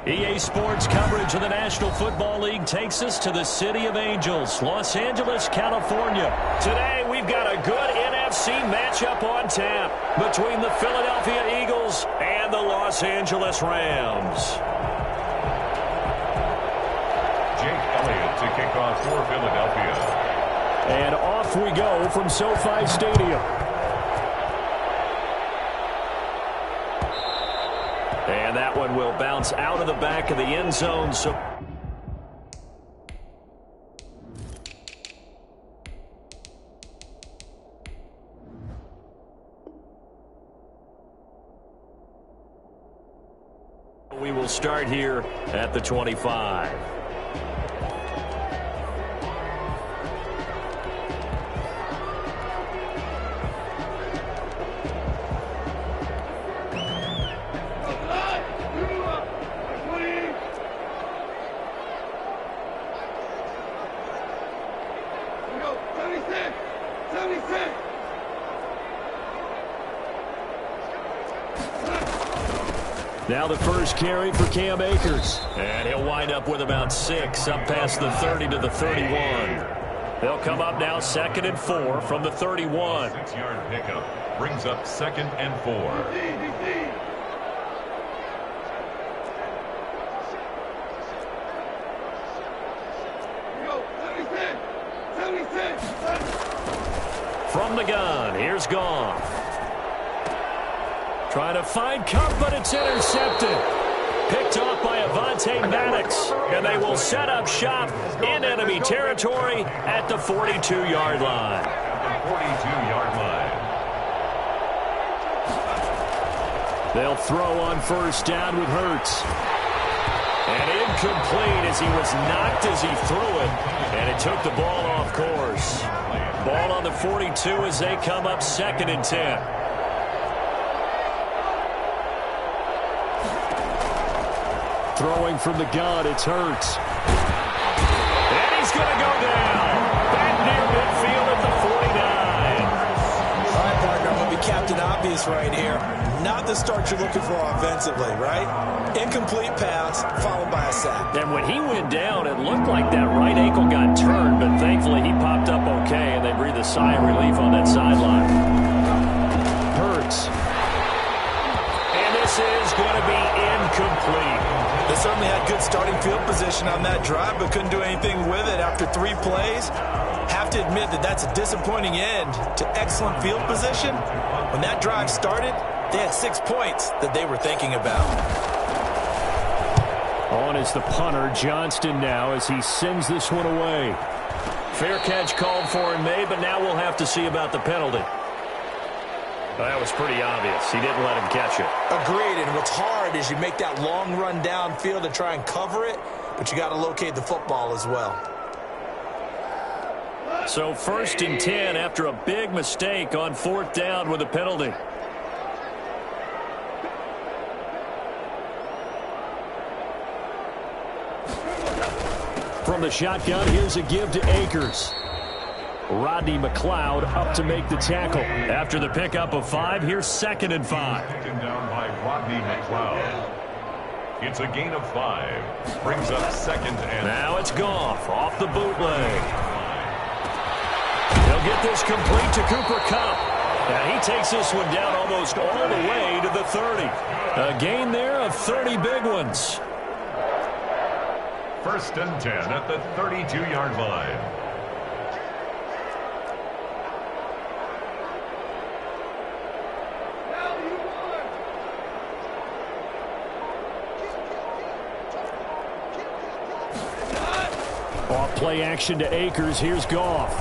EA Sports coverage of the National Football League takes us to the City of Angels, Los Angeles, California. Today, we've got a good NFC matchup on tap between the Philadelphia Eagles and the Los Angeles Rams. Jake Elliott to kick off for Philadelphia. And off we go from SoFi Stadium. And that one will bounce out of the back of the end zone. So we will start here at the 25. Now the first carry for Cam Akers. And he'll wind up with about 6 up past the 30 to the 31. They'll come up now 2nd and 4 from the 31. 6-yard pickup brings up 2nd and 4. From the gun, here's Goff. Trying to find Cup, but it's intercepted. Picked off by Avonte Maddox. And they will set up shop in enemy territory at the 42-yard line. The 42-yard line. They'll throw on first down with Hurts. And incomplete as he was knocked as he threw it. And it took the ball off course. Ball on the 42 as they come up 2nd and 10. Throwing from the gun, it's Hurts. And he's going to go down. Back near midfield at the 49. All right, partner, I'm going to be Captain Obvious right here. Not the start you're looking for offensively, right? Incomplete pass, followed by a sack. And when he went down, it looked like that right ankle got turned, but thankfully he popped up okay, and they breathed a sigh of relief on that sideline. Hurts. And this is going to be incomplete. They certainly had good starting field position on that drive, but couldn't do anything with it after 3 plays. Have to admit that that's a disappointing end to excellent field position. When that drive started, they had 6 points that they were thinking about. On is the punter, Johnston now, as he sends this one away. Fair catch called for and made, but now we'll have to see about the penalty. That was pretty obvious. He didn't let him catch it. Agreed, and what's hard is you make that long run downfield to try and cover it, but you got to locate the football as well. So 1st and 10 after a big mistake on 4th down with a penalty. From the shotgun, here's a give to Akers. Rodney McLeod up to make the tackle. After the pickup of 5, here's 2nd and 5. Taken down by Rodney McLeod. It's a gain of 5. Brings up 2nd and... Now it's Goff off the bootleg. They'll get this complete to Cooper Kupp. And he takes this one down almost all the way to the 30. A gain there of 30 big ones. 1st and 10 at the 32-yard line. Off play action to Akers. Here's Goff.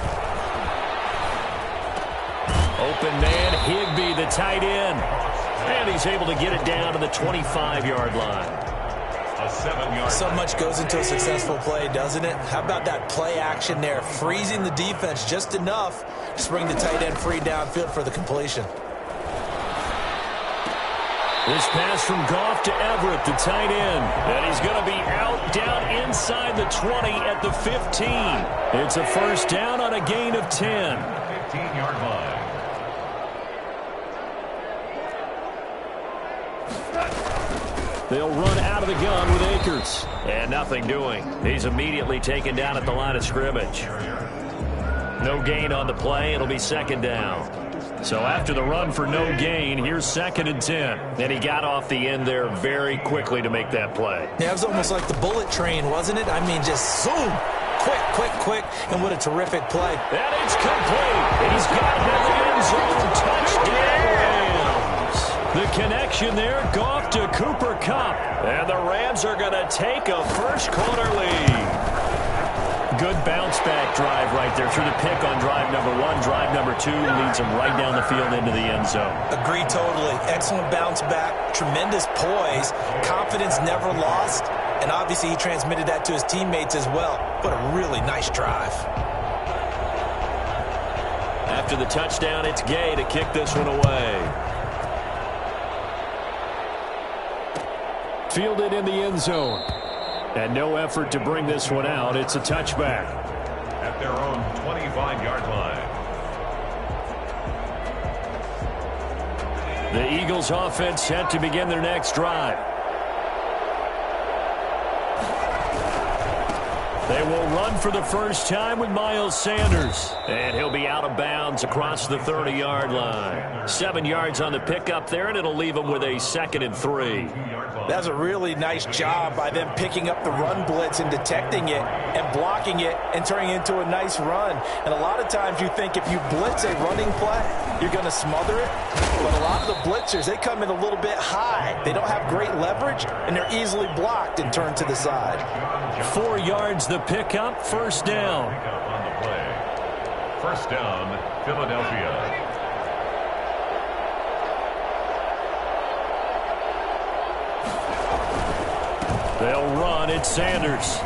Open man, Higbee, the tight end. And he's able to get it down to the 25-yard line. A 7-yard. So much goes into a successful play, doesn't it? How about that play action there, freezing the defense just enough to bring the tight end free downfield for the completion. This pass from Goff to Everett, the tight end. And he's going to be out down inside the 20 at the 15. It's a 1st down on a gain of 10. 15-yard line. They'll run out of the gun with Akers. And nothing doing. He's immediately taken down at the line of scrimmage. No gain on the play. It'll be second down. So after the run for no gain, here's 2nd and 10. And he got off the end there very quickly to make that play. Yeah, it was almost like the bullet train, wasn't it? I mean, just zoom. Quick, and what a terrific play. And it's complete. He's got it in the end zone. Touchdown, Rams. The connection there, Goff to Cooper Kupp. And the Rams are going to take a first-quarter lead. Good bounce-back drive right there through the pick on drive number 1. Drive number 2 leads him right down the field into the end zone. Agree totally. Excellent bounce back, tremendous poise, confidence never lost, and obviously he transmitted that to his teammates as well. What a really nice drive. After the touchdown, it's Gay to kick this one away. Fielded in the end zone. And no effort to bring this one out. It's a touchback. At their own 25-yard line. The Eagles offense set to begin their next drive. They will run for the first time with Miles Sanders. And he'll be out of bounds across the 30-yard line. 7 yards on the pickup there, and it'll leave him with a 2nd and 3. That's a really nice job by them picking up the run blitz and detecting it and blocking it and turning it into a nice run. And a lot of times you think if you blitz a running play, you're going to smother it. But a lot of the blitzers, they come in a little bit high. They don't have great leverage, and they're easily blocked and turned to the side. 4 yards the pickup, first down. Pickup on the play. First down, Philadelphia. They'll run. It's Sanders.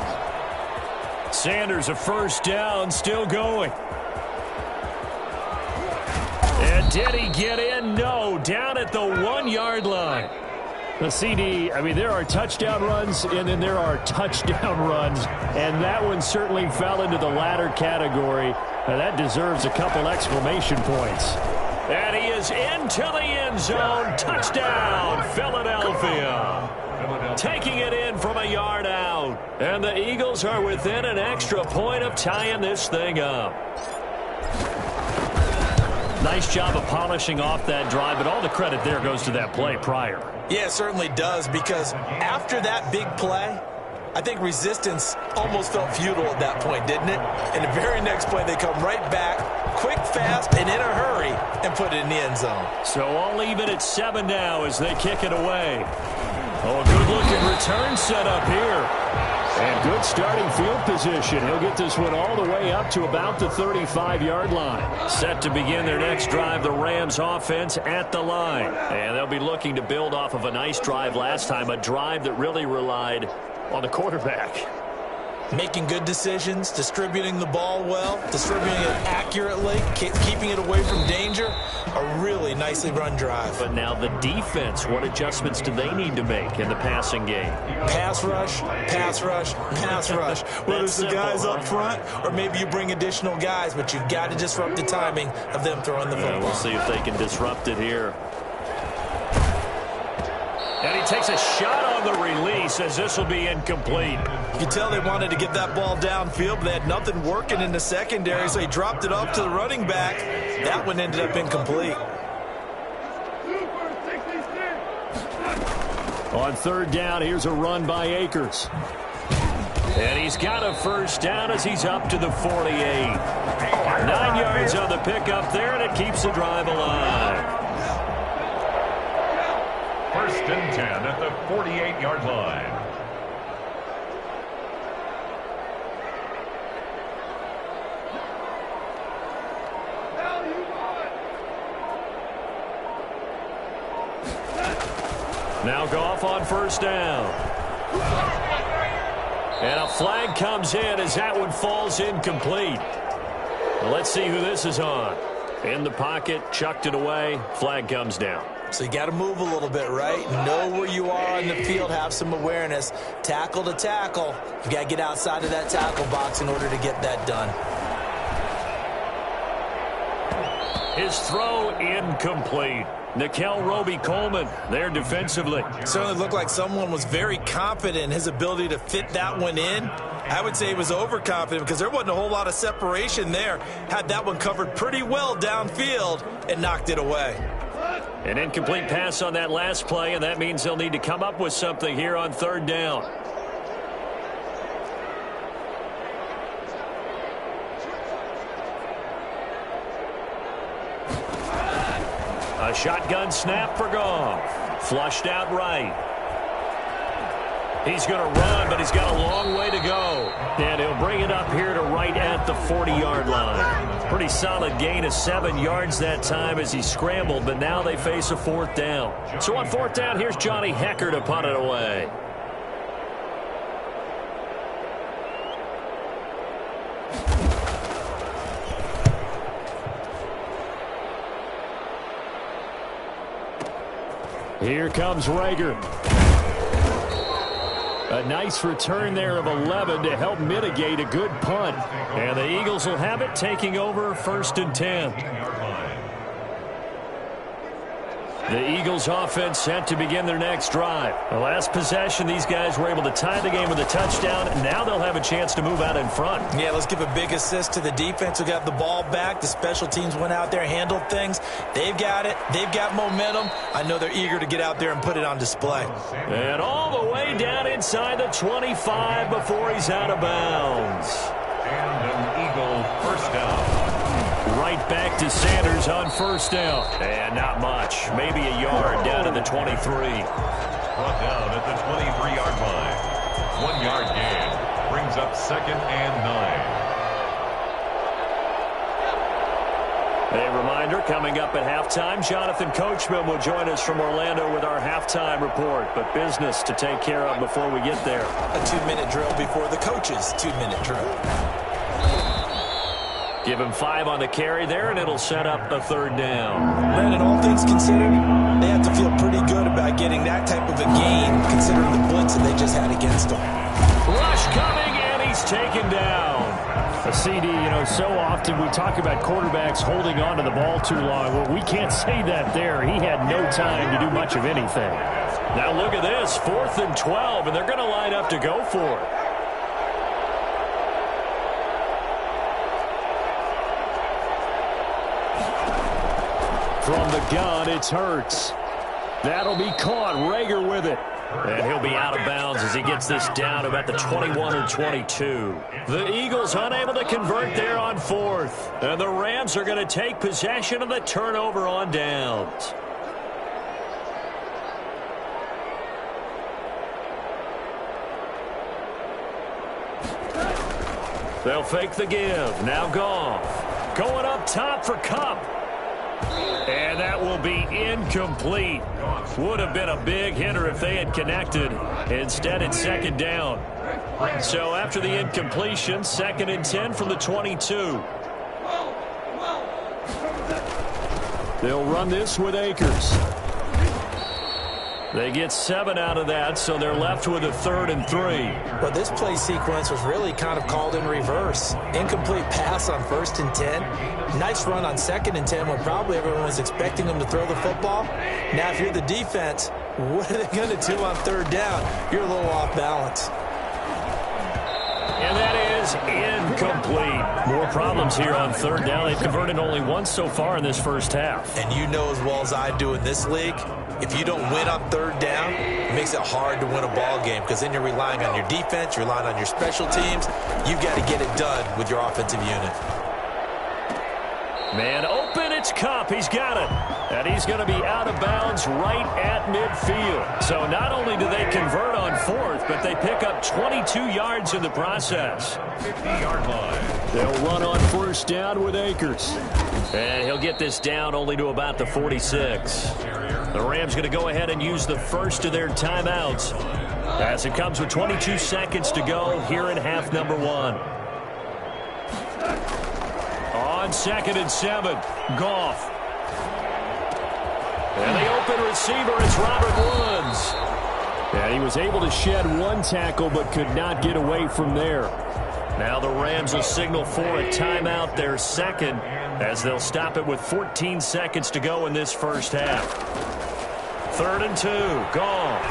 Sanders a first down, still going. And did he get in? No, down at the 1-yard line. The CD, I mean, there are touchdown runs, and then there are touchdown runs, and that one certainly fell into the latter category. Now, that deserves a couple exclamation points. And he is into the end zone. Touchdown, Philadelphia. Taking it in from a yard out. And the Eagles are within an extra point of tying this thing up. Nice job of polishing off that drive, but all the credit there goes to that play prior. Yeah, it certainly does, because after that big play, I think resistance almost felt futile at that point, didn't it? And the very next play, they come right back, quick, fast, and in a hurry, and put it in the end zone. So all even at 7 now as they kick it away. Oh, a good-looking return set up here. And good starting field position. He'll get this one all the way up to about the 35-yard line. Set to begin their next drive, the Rams offense at the line. And they'll be looking to build off of a nice drive last time, a drive that really relied on the quarterback. Making good decisions, distributing the ball well, distributing it accurately, keeping it away from danger. A really nicely run drive. But now the defense, what adjustments do they need to make in the passing game? Pass rush, pass rush, pass rush. Whether it's the guys up front or maybe you bring additional guys, but you've got to disrupt the timing of them throwing the football. We'll see if they can disrupt it here. And he takes a shot on the release as this will be incomplete. You can tell they wanted to get that ball downfield, but they had nothing working in the secondary, so he dropped it off to the running back. That one ended up incomplete. On 3rd down, here's a run by Akers. And he's got a first down as he's up to the 48. 9 yards on the pickup there, and it keeps the drive alive. 1st and 10 at the 48-yard line. Now Goff on 1st down. And a flag comes in as that one falls incomplete. Well, let's see who this is on. In the pocket, chucked it away, flag comes down. So you got to move a little bit, right? Know where you are in the field, have some awareness. Tackle to tackle. You got to get outside of that tackle box in order to get that done. His throw incomplete. Nikel Roby-Coleman there defensively. Certainly looked like someone was very confident in his ability to fit that one in. I would say he was overconfident because there wasn't a whole lot of separation there. Had that one covered pretty well downfield and knocked it away. An incomplete pass on that last play, and that means they'll need to come up with something here on third down. A shotgun snap for Goff. Flushed out right. He's going to run, but he's got a long way to go. And he'll bring it up here to right at the 40-yard line. Pretty solid gain of 7 yards that time as he scrambled, but now they face a fourth down. So on fourth down, here's Johnny Hecker to punt it away. Here comes Rager. A nice return there of 11 to help mitigate a good punt. And the Eagles will have it, taking over 1st and 10. The Eagles offense set to begin their next drive. The last possession, these guys were able to tie the game with a touchdown. Now they'll have a chance to move out in front. Yeah, let's give a big assist to the defense who got the ball back. The special teams went out there, handled things. They've got it. They've got momentum. I know they're eager to get out there and put it on display. And all the way down inside the 25 before he's out of bounds. And an Eagle first down. Right back to Sanders on first down. And not much. Maybe a yard down to the 23. Brought down at the 23-yard line. 1 yard gain. Brings up 2nd and 9. A reminder, coming up at halftime, Jonathan Coachman will join us from Orlando with our halftime report. But business to take care of before we get there. A 2-minute drill before the coach's 2-minute drill. Give him 5 on the carry there, and it'll set up a third down. Brandon, all things considered, they have to feel pretty good about getting that type of a gain, considering the blitz that they just had against them. Rush coming, and he's taken down. A CD, so often we talk about quarterbacks holding on to the ball too long. Well, we can't say that there. He had no time to do much of anything. Now look at this, 4th and 12, and they're going to line up to go for it. From the gun, it's Hurts. That'll be caught. Rager with it. And he'll be out of bounds as he gets this down about the 21 or 22. The Eagles unable to convert there on 4th. And the Rams are going to take possession of the turnover on downs. They'll fake the give. Now Goff. Going up top for Kupp. And that will be incomplete. Would have been a big hitter if they had connected. Instead, it's 2nd down. So after the incompletion, 2nd and 10 from the 22. They'll run this with Akers. They get 7 out of that, so they're left with a 3rd and 3. Well, this play sequence was really kind of called in reverse. Incomplete pass on 1st and 10. Nice run on 2nd and 10 when probably everyone was expecting them to throw the football. Now, if you're the defense, what are they going to do on 3rd down? You're a little off balance. And that is incomplete. More problems here on 3rd down. They've converted only once so far in this first half. And you know as well as I do in this league, if you don't win on 3rd down, it makes it hard to win a ball game because then you're relying on your defense, you're relying on your special teams. You've got to get it done with your offensive unit. Man open, it's Kupp. He's got it. And he's going to be out of bounds right at midfield. So not only do they convert on 4th, but they pick up 22 yards in the process. 50-yard line. They'll run on 1st down with Akers. And he'll get this down only to about the 46. The Rams going to go ahead and use the first of their timeouts as it comes with 22 seconds to go here in half number 1. On 2nd and 7, Goff. And the open receiver is Robert Woods. And he was able to shed one tackle but could not get away from there. Now the Rams will signal for a timeout, their second, as they'll stop it with 14 seconds to go in this first half. 3rd and 2, Goff.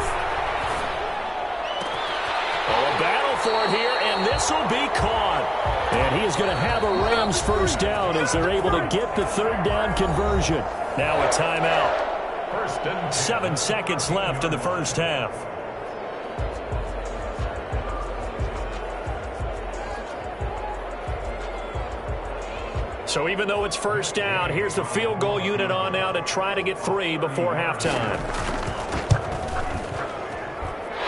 Oh, a battle for it here, and this will be caught. And he is going to have a Rams first down as they're able to get the 3rd down conversion. Now a timeout. 7 seconds left in the first half. So even though it's first down, here's the field goal unit on now to try to get 3 before halftime.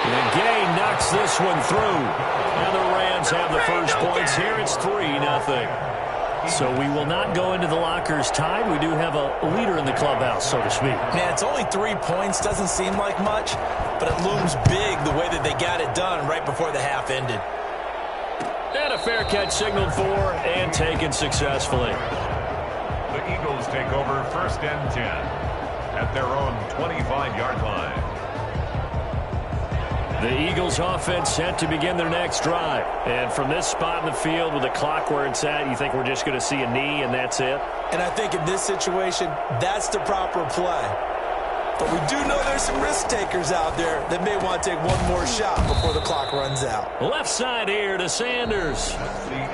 And Gay knocks this one through. And the Rams have the first points here. It's 3-0. So we will not go into the lockers tied. We do have a leader in the clubhouse, so to speak. Man, it's only 3 points. Doesn't seem like much, but it looms big the way that they got it done right before the half ended. And a fair catch signaled for and taken successfully. The Eagles take over 1st and 10 at their own 25-yard line. The Eagles offense set to begin their next drive. And from this spot in the field with the clock where it's at, you think we're just going to see a knee and that's it? And I think in this situation, that's the proper play. But we do know there's some risk takers out there that may want to take one more shot before the clock runs out. Left side here to Sanders.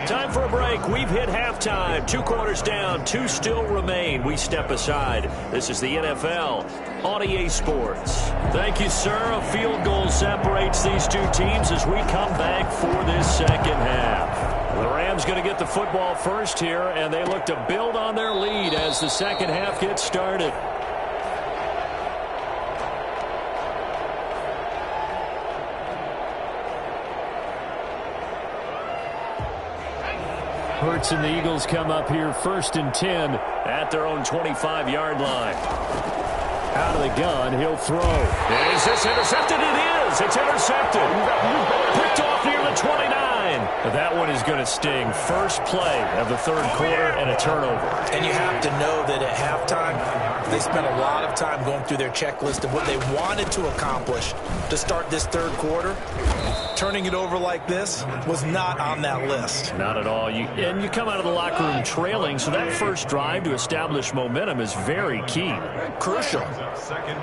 Time for a break. We've hit halftime. 2 quarters down. 2 still remain. We step aside. This is the NFL on EA Sports. Thank you, sir. A field goal separates these 2 teams as we come back for this second half. The Rams going to get the football first here, and they look to build on their lead as the second half gets started. Hurts and the Eagles come up here 1st and 10 at their own 25-yard line. Out of the gun, he'll throw. Is this intercepted? It is. It's intercepted. Picked off near the 29. That one is going to sting. First play of the 3rd quarter and a turnover. And you have to know that at halftime, they spent a lot of time going through their checklist of what they wanted to accomplish to start this 3rd quarter. Turning it over like this was not on that list. Not at all. And you come out of the locker room trailing, so that first drive to establish momentum is very key. Crucial.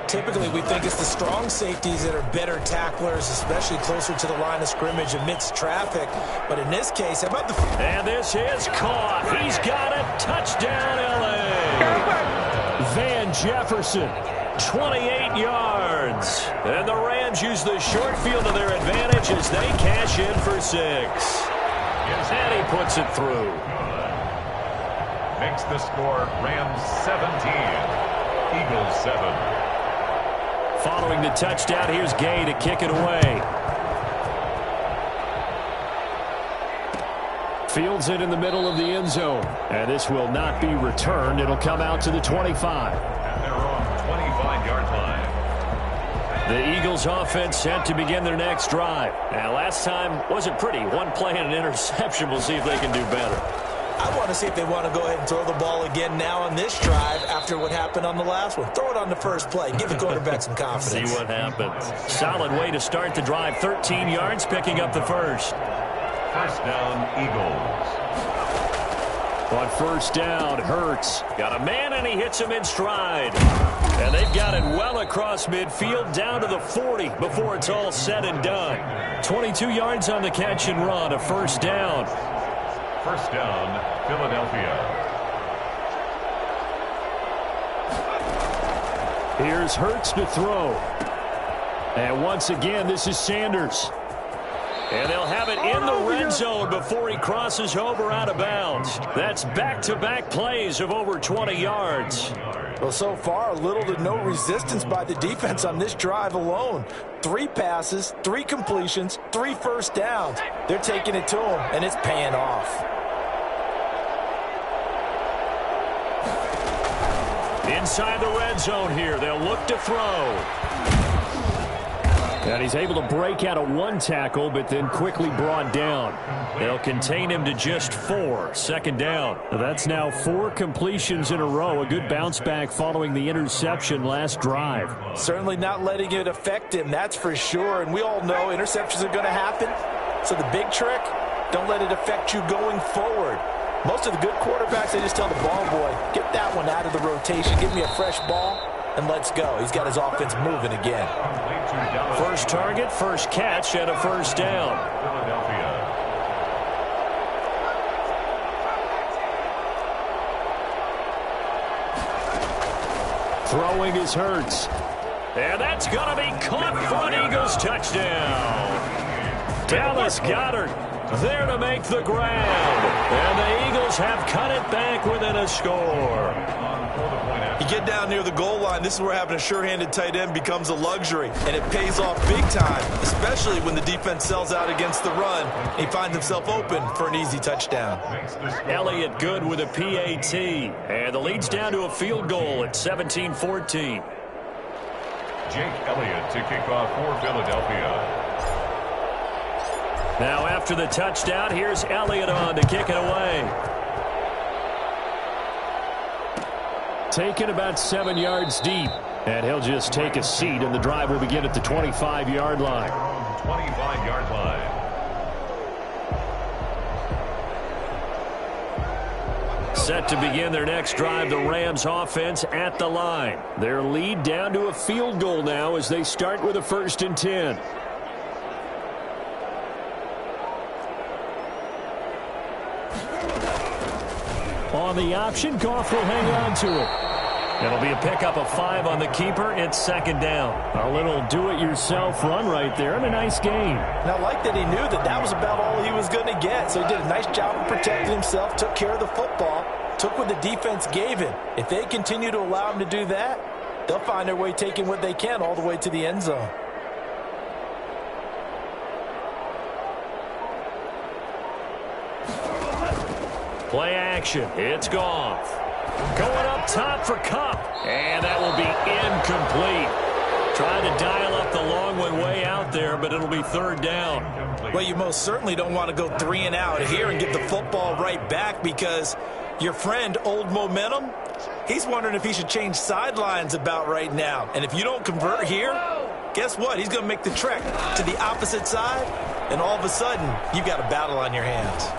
Typically, we think it's the strong safeties that are better tacklers, especially closer to the line of scrimmage amidst traffic. But in this case, how about the... And this is caught. He's got it. Touchdown, L.A. Van Jefferson, 28 yards. And the Rams use the short field to their advantage as they cash in for 6. And he puts it through. Makes the score Rams 17, Eagles 7. Following the touchdown, here's Gay to kick it away. Fields it in the middle of the end zone. And this will not be returned. It'll come out to the 25. At their own 25-yard line. The Eagles offense set to begin their next drive. Now, last time wasn't pretty. 1 play and an interception. We'll see if they can do better. I want to see if they want to go ahead and throw the ball again now on this drive after what happened on the last one. Throw it on the first play. Give the quarterback some confidence. See what happens. Solid way to start the drive. 13 yards, picking up the first. First down, Eagles. On first down, Hurts got a man and he hits him in stride. And they've got it well across midfield down to the 40 before it's all said and done. 22 yards on the catch and run, a first down. First down, Philadelphia. Here's Hurts to throw. And once again, this is Sanders. And they'll have it in the red zone before he crosses over out of bounds. That's back-to-back plays of over 20 yards. Well, so far, little to no resistance by the defense on this drive alone. 3 passes, 3 completions, 3 first downs. They're taking it to him, and it's paying off. Inside the red zone here, they'll look to throw. And he's able to break out of one tackle, but then quickly brought down. They'll contain him to just 4. Second down. That's now 4 completions in a row. A good bounce back following the interception last drive. Certainly not letting it affect him, that's for sure. And we all know interceptions are going to happen. So the big trick, don't let it affect you going forward. Most of the good quarterbacks, they just tell the ball boy, get that one out of the rotation, give me a fresh ball, and let's go. He's got his offense moving again. First target, first catch, and a first down. Throwing is Hurts. And that's going to be caught for an Eagles touchdown. Dallas Goedert there to make the grab. And the Eagles have cut it back within a score. You get down near the goal line, this is where having a sure-handed tight end becomes a luxury, and it pays off big time, especially when the defense sells out against the run. He finds himself open for an easy touchdown. Elliott good with a PAT, and the lead's down to a field goal at 17-14. Jake Elliott to kick off for Philadelphia. Now after the touchdown, here's Elliott on to kick it away. Taken about 7 yards deep. And he'll just take a seat, and the drive will begin at the 25-yard line. 25-yard line. Set to begin their next drive, the Rams offense at the line. Their lead down to a field goal now as they start with a 1st and 10. On the option, Goff will hang on to it. It'll be a pickup of 5 on the keeper. It's second down. A little do-it-yourself run right there, and a nice gain. And I like that he knew that that was about all he was going to get. So he did a nice job of protecting himself, took care of the football, took what the defense gave him. If they continue to allow him to do that, they'll find their way taking what they can all the way to the end zone. Play action. It's Goff. Going up top for Kupp. And that will be incomplete. Trying to dial up the long one way out there, but it'll be 3rd down. Well, you most certainly don't want to go 3 and out here and get the football right back, because your friend, Old Momentum, he's wondering if he should change sidelines about right now. And if you don't convert here, guess what? He's going to make the trek to the opposite side, and all of a sudden, you've got a battle on your hands.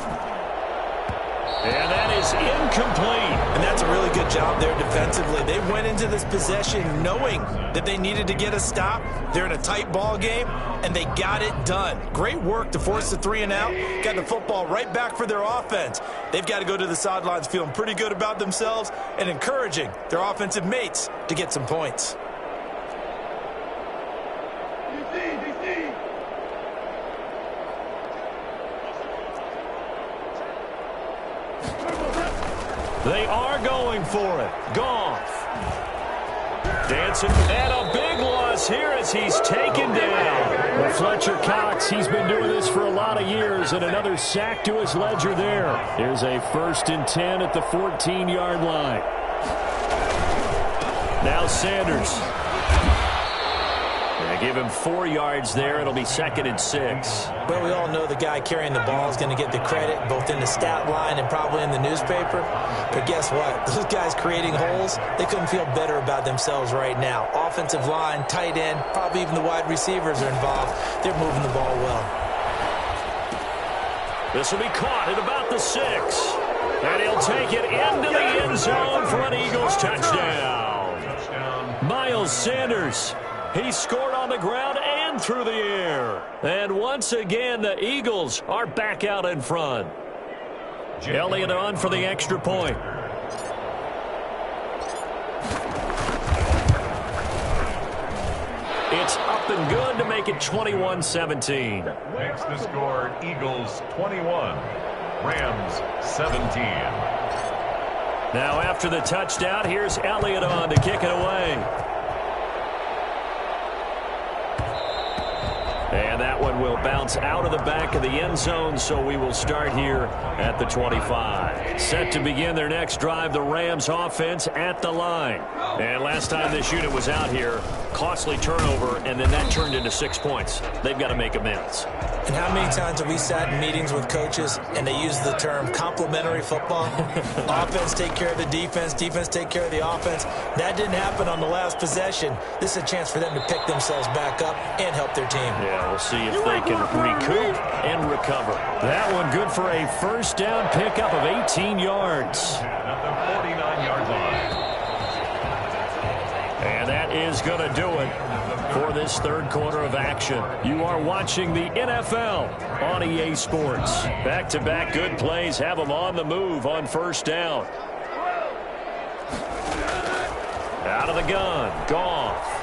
And that is incomplete. And that's a really good job there defensively. They went into this possession knowing that they needed to get a stop. They're in a tight ball game, and they got it done. Great work to force the 3 and out. Got the football right back for their offense. They've got to go to the sidelines feeling pretty good about themselves and encouraging their offensive mates to get some points. They are going for it. Goff. Dancing, and a big loss here as he's taken down. Well, Fletcher Cox, he's been doing this for a lot of years, and another sack to his ledger there. Here's a 1st and 10 at the 14-yard line. Now Sanders. They give him 4 yards there. It'll be 2nd and 6. Well, we all know the guy carrying the ball is going to get the credit, both in the stat line and probably in the newspaper. But guess what? Those guys creating holes, they couldn't feel better about themselves right now. Offensive line, tight end, probably even the wide receivers are involved. They're moving the ball well. This will be caught at about the 6. And he'll take it into the end zone for an Eagles touchdown. Miles Sanders. He scored on the ground and through the air. And once again, the Eagles are back out in front. Elliott on for the extra point. It's up and good to make it 21-17. Makes the score Eagles 21, Rams 17. Now after the touchdown, here's Elliott on to kick it away. And that one will bounce out of the back of the end zone, so we will start here at the 25. Set to begin their next drive, the Rams offense at the line. And last time this unit was out here, costly turnover, and then that turned into 6 points. They've got to make amends. And how many times have we sat in meetings with coaches and they use the term complementary football? Offense take care of the defense, defense take care of the offense. That didn't happen on the last possession. This is a chance for them to pick themselves back up and help their team. Yeah, we'll see if they can recoup and recover. That one good for a first down pickup of 18 yards. At the 49-yard line. And that is going to do it for this third quarter of action. You are watching the NFL on EA Sports. Back-to-back good plays have them on the move on first down. Out of the gun, Goff.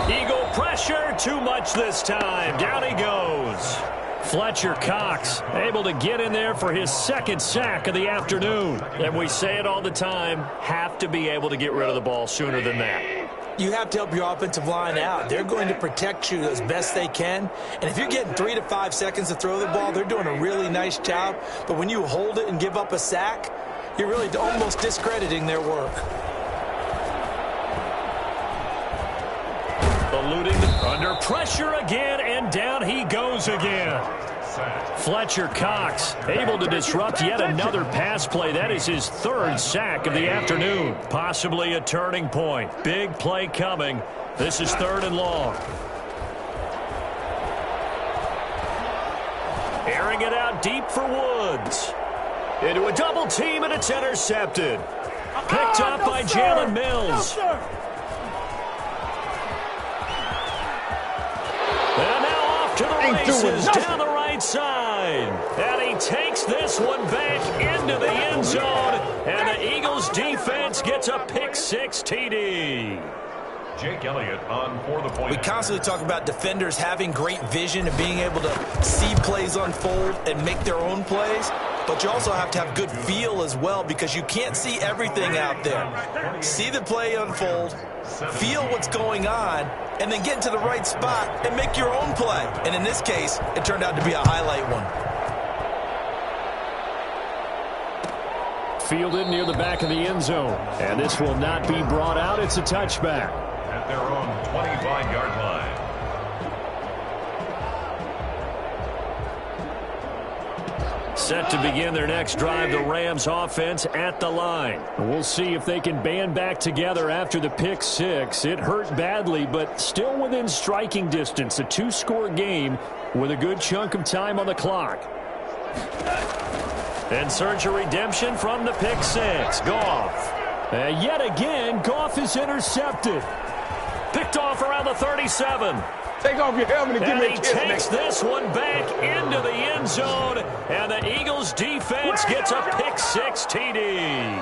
Eagle pressure, too much this time. Down he goes. Fletcher Cox able to get in there for his second sack of the afternoon. And we say it all the time, have to be able to get rid of the ball sooner than that. You have to help your offensive line out. They're going to protect you as best they can. And if you're getting 3 to 5 seconds to throw the ball, they're doing a really nice job. But when you hold it and give up a sack, you're really almost discrediting their work. Eluding under pressure again, and down he goes again. Fletcher Cox able to disrupt yet another pass play. That is his third sack of the afternoon. Possibly a turning point. Big play coming. This is 3rd and long. Airing it out deep for Woods. Into a double team, and it's intercepted. Picked up by Jalen Mills. And now off to the races down the right side. And he takes this one back into the end zone. And the Eagles defense gets a pick-6 TD. Jake Elliott on for the point. We constantly talk about defenders having great vision and being able to see plays unfold and make their own plays. But you also have to have good feel as well, because you can't see everything out there. See the play unfold, feel what's going on, and then get to the right spot and make your own play. And in this case, it turned out to be a highlight one. Fielded near the back of the end zone. And this will not be brought out. It's a touchback. At their own 25-yard line. Set to begin their next drive, the Rams offense at the line. We'll see if they can band back together after the pick-6. It hurt badly, but still within striking distance. A 2-score game with a good chunk of time on the clock. In search of redemption from the pick-6. Goff. Yet again, Goff is intercepted. Picked off around the 37. Take off your helmet and give me a kiss. And he takes this one back into the end zone, and the Eagles defense gets a pick-6 TD.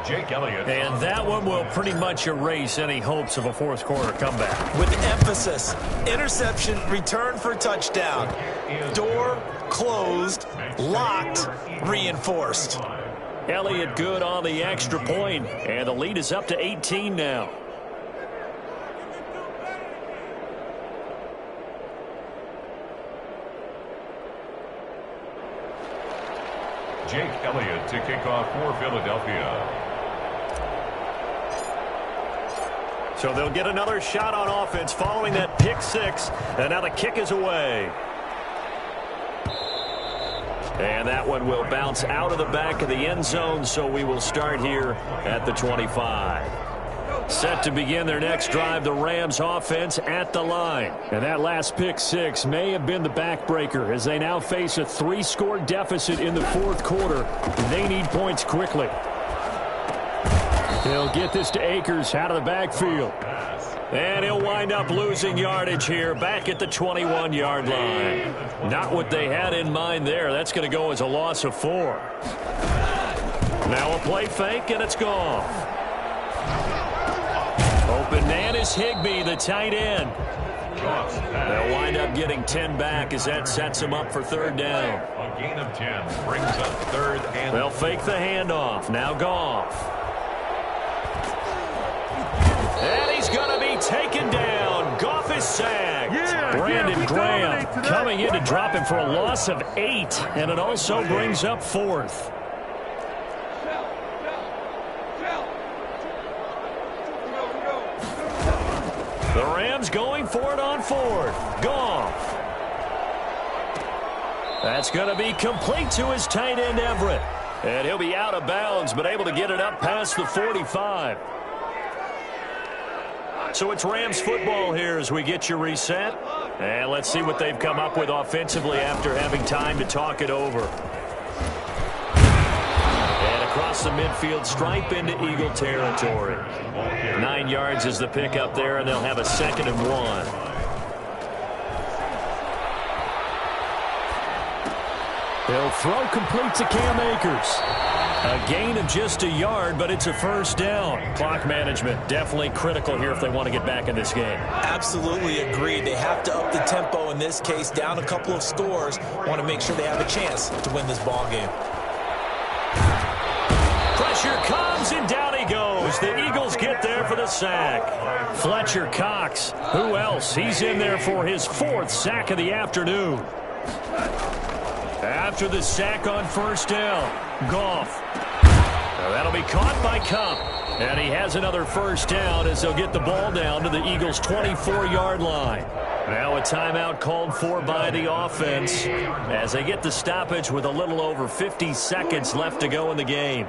Jake Elliott. And that one will pretty much erase any hopes of a fourth quarter comeback. With emphasis, interception, return for touchdown. Door closed, locked, reinforced. Elliott good on the extra point, and the lead is up to 18 now. Jake Elliott to kick off for Philadelphia. So they'll get another shot on offense following that pick-6, and now the kick is away. And that one will bounce out of the back of the end zone, so we will start here at the 25. Set to begin their next drive, the Rams offense at the line. And that last pick-6 may have been the backbreaker as they now face a 3-score deficit in the fourth quarter. They need points quickly. He'll get this to Akers out of the backfield. And he'll wind up losing yardage here back at the 21-yard line. Not what they had in mind there. That's going to go as a loss of 4. Now a play fake, and it's gone. Open man is Higbee, the tight end. They'll wind up getting 10 back as that sets them up for third down. A gain of 10 brings up third and... They'll fake the handoff. Now Goff. And he's going to be taken down. Goff is sacked. Brandon Graham coming in to drop him for a loss of 8. And it also brings up 4th. The Rams going for it on fourth. Goff. That's going to be complete to his tight end, Everett. And he'll be out of bounds, but able to get it up past the 45. So it's Rams football here as we get you reset. And let's see what they've come up with offensively after having time to talk it over. And across the midfield stripe into Eagle territory. 9 yards is the pickup there, and they'll have a 2nd and 1. They'll throw complete to Cam Akers. A gain of just a yard, but it's a first down. Clock management definitely critical here if they want to get back in this game. Absolutely agreed. They have to up the tempo in this case, down a couple of scores. Want to make sure they have a chance to win this ball game. Pressure comes, and down he goes. The Eagles get there for the sack. Fletcher Cox, who else? He's in there for his 4th sack of the afternoon. After the sack on first down, Goff. Now that'll be caught by Cup. And he has another first down as they'll get the ball down to the Eagles' 24-yard line. Now a timeout called for by the offense as they get the stoppage with a little over 50 seconds left to go in the game.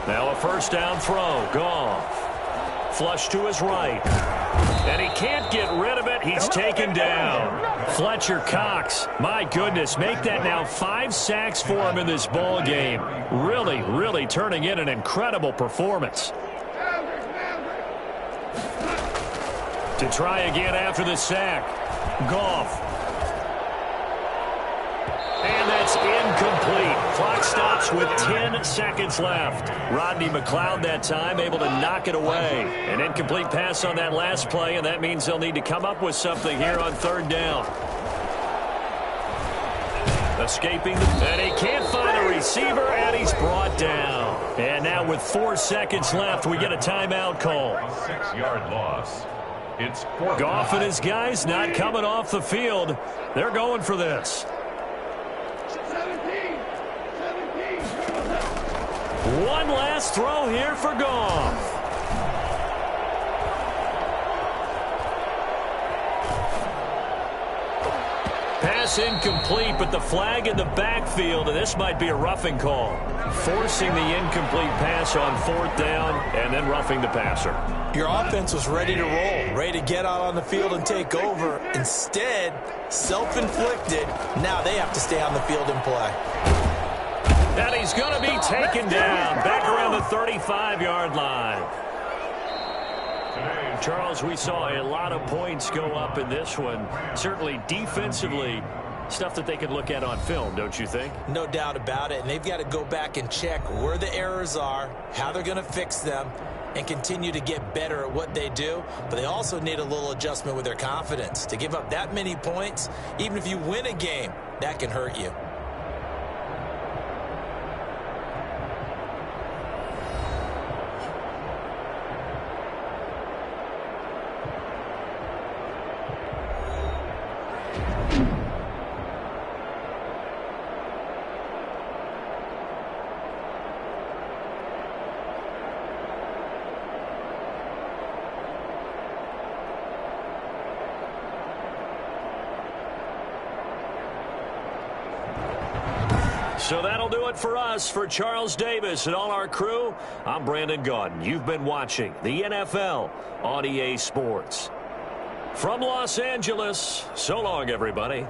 Now a first down throw. Goff. Flush to his right. And he can't get rid of it. He's taken down. Fletcher Cox. My goodness, make that now 5 sacks for him in this ball game. Really, really turning in an incredible performance. To try again after the sack. Goff. And that's incomplete. Clock stops with 10 seconds left. Rodney McLeod that time able to knock it away. An incomplete pass on that last play, and that means they'll need to come up with something here on 3rd down. Escaping, and he can't find a receiver, and he's brought down. And now with 4 seconds left, we get a timeout call. 6-yard loss. It's Goff and his guys not coming off the field. They're going for this. One last throw here for Goff. Pass incomplete, but the flag in the backfield, and this might be a roughing call. Forcing the incomplete pass on 4th down and then roughing the passer. Your offense was ready to roll, ready to get out on the field and take over. Instead, self-inflicted. Now they have to stay on the field and play. And he's going to be taken down back around the 35-yard line. Charles, we saw a lot of points go up in this one. Certainly defensively, stuff that they can look at on film, don't you think? No doubt about it. And they've got to go back and check where the errors are, how they're going to fix them, and continue to get better at what they do. But they also need a little adjustment with their confidence. To give up that many points, even if you win a game, that can hurt you. So that'll do it for us. For Charles Davis and all our crew, I'm Brandon Gaudin. You've been watching the NFL on EA Sports. From Los Angeles, so long, everybody.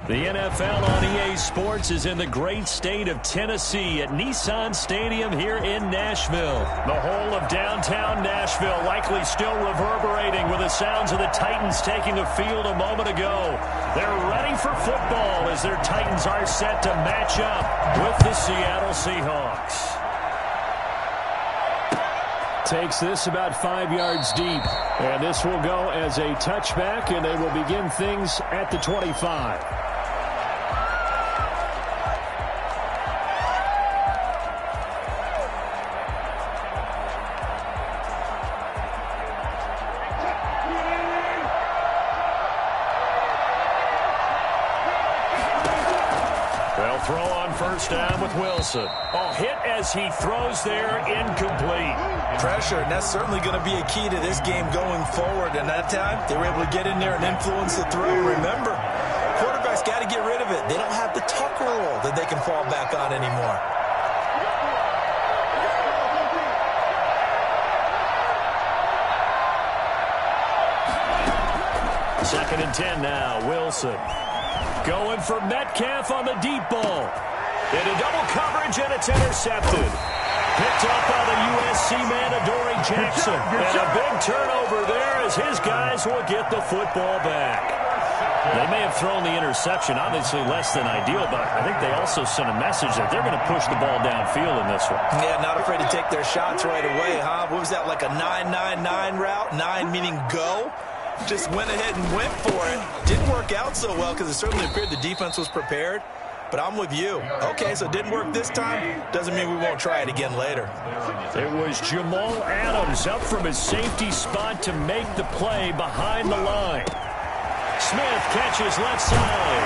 The NFL on EA Sports is in the great state of Tennessee at Nissan Stadium here in Nashville. The whole of downtown Nashville likely still reverberating with the sounds of the Titans taking the field a moment ago. They're ready for football as their Titans are set to match up with the Seattle Seahawks. Takes this about 5 yards deep. And this will go as a touchback, and they will begin things at the 25. They'll throw on first down with Wilson. A hit as he throws there, incomplete. Pressure, and that's certainly going to be a key to this game going forward. And that time, they were able to get in there and influence the throw. Remember, quarterbacks got to get rid of it. They don't have the tuck rule that they can fall back on anymore. Second and 10 now, Wilson. Going for Metcalf on the deep ball. Into double coverage, and it's intercepted. Picked up by the USC man, Adoree Jackson. And a big turnover there as his guys will get the football back. They may have thrown the interception, obviously less than ideal, but I think they also sent a message that they're going to push the ball downfield in this one. Yeah, not afraid to take their shots right away, huh? What was that, like a 9-9-9 route? 9 meaning go? Just went ahead and went for it. Didn't work out so well because it certainly appeared the defense was prepared. But I'm with you. Okay, so it didn't work this time. Doesn't mean we won't try it again later. It was Jamal Adams up from his safety spot to make the play behind the line. Smith catches left side.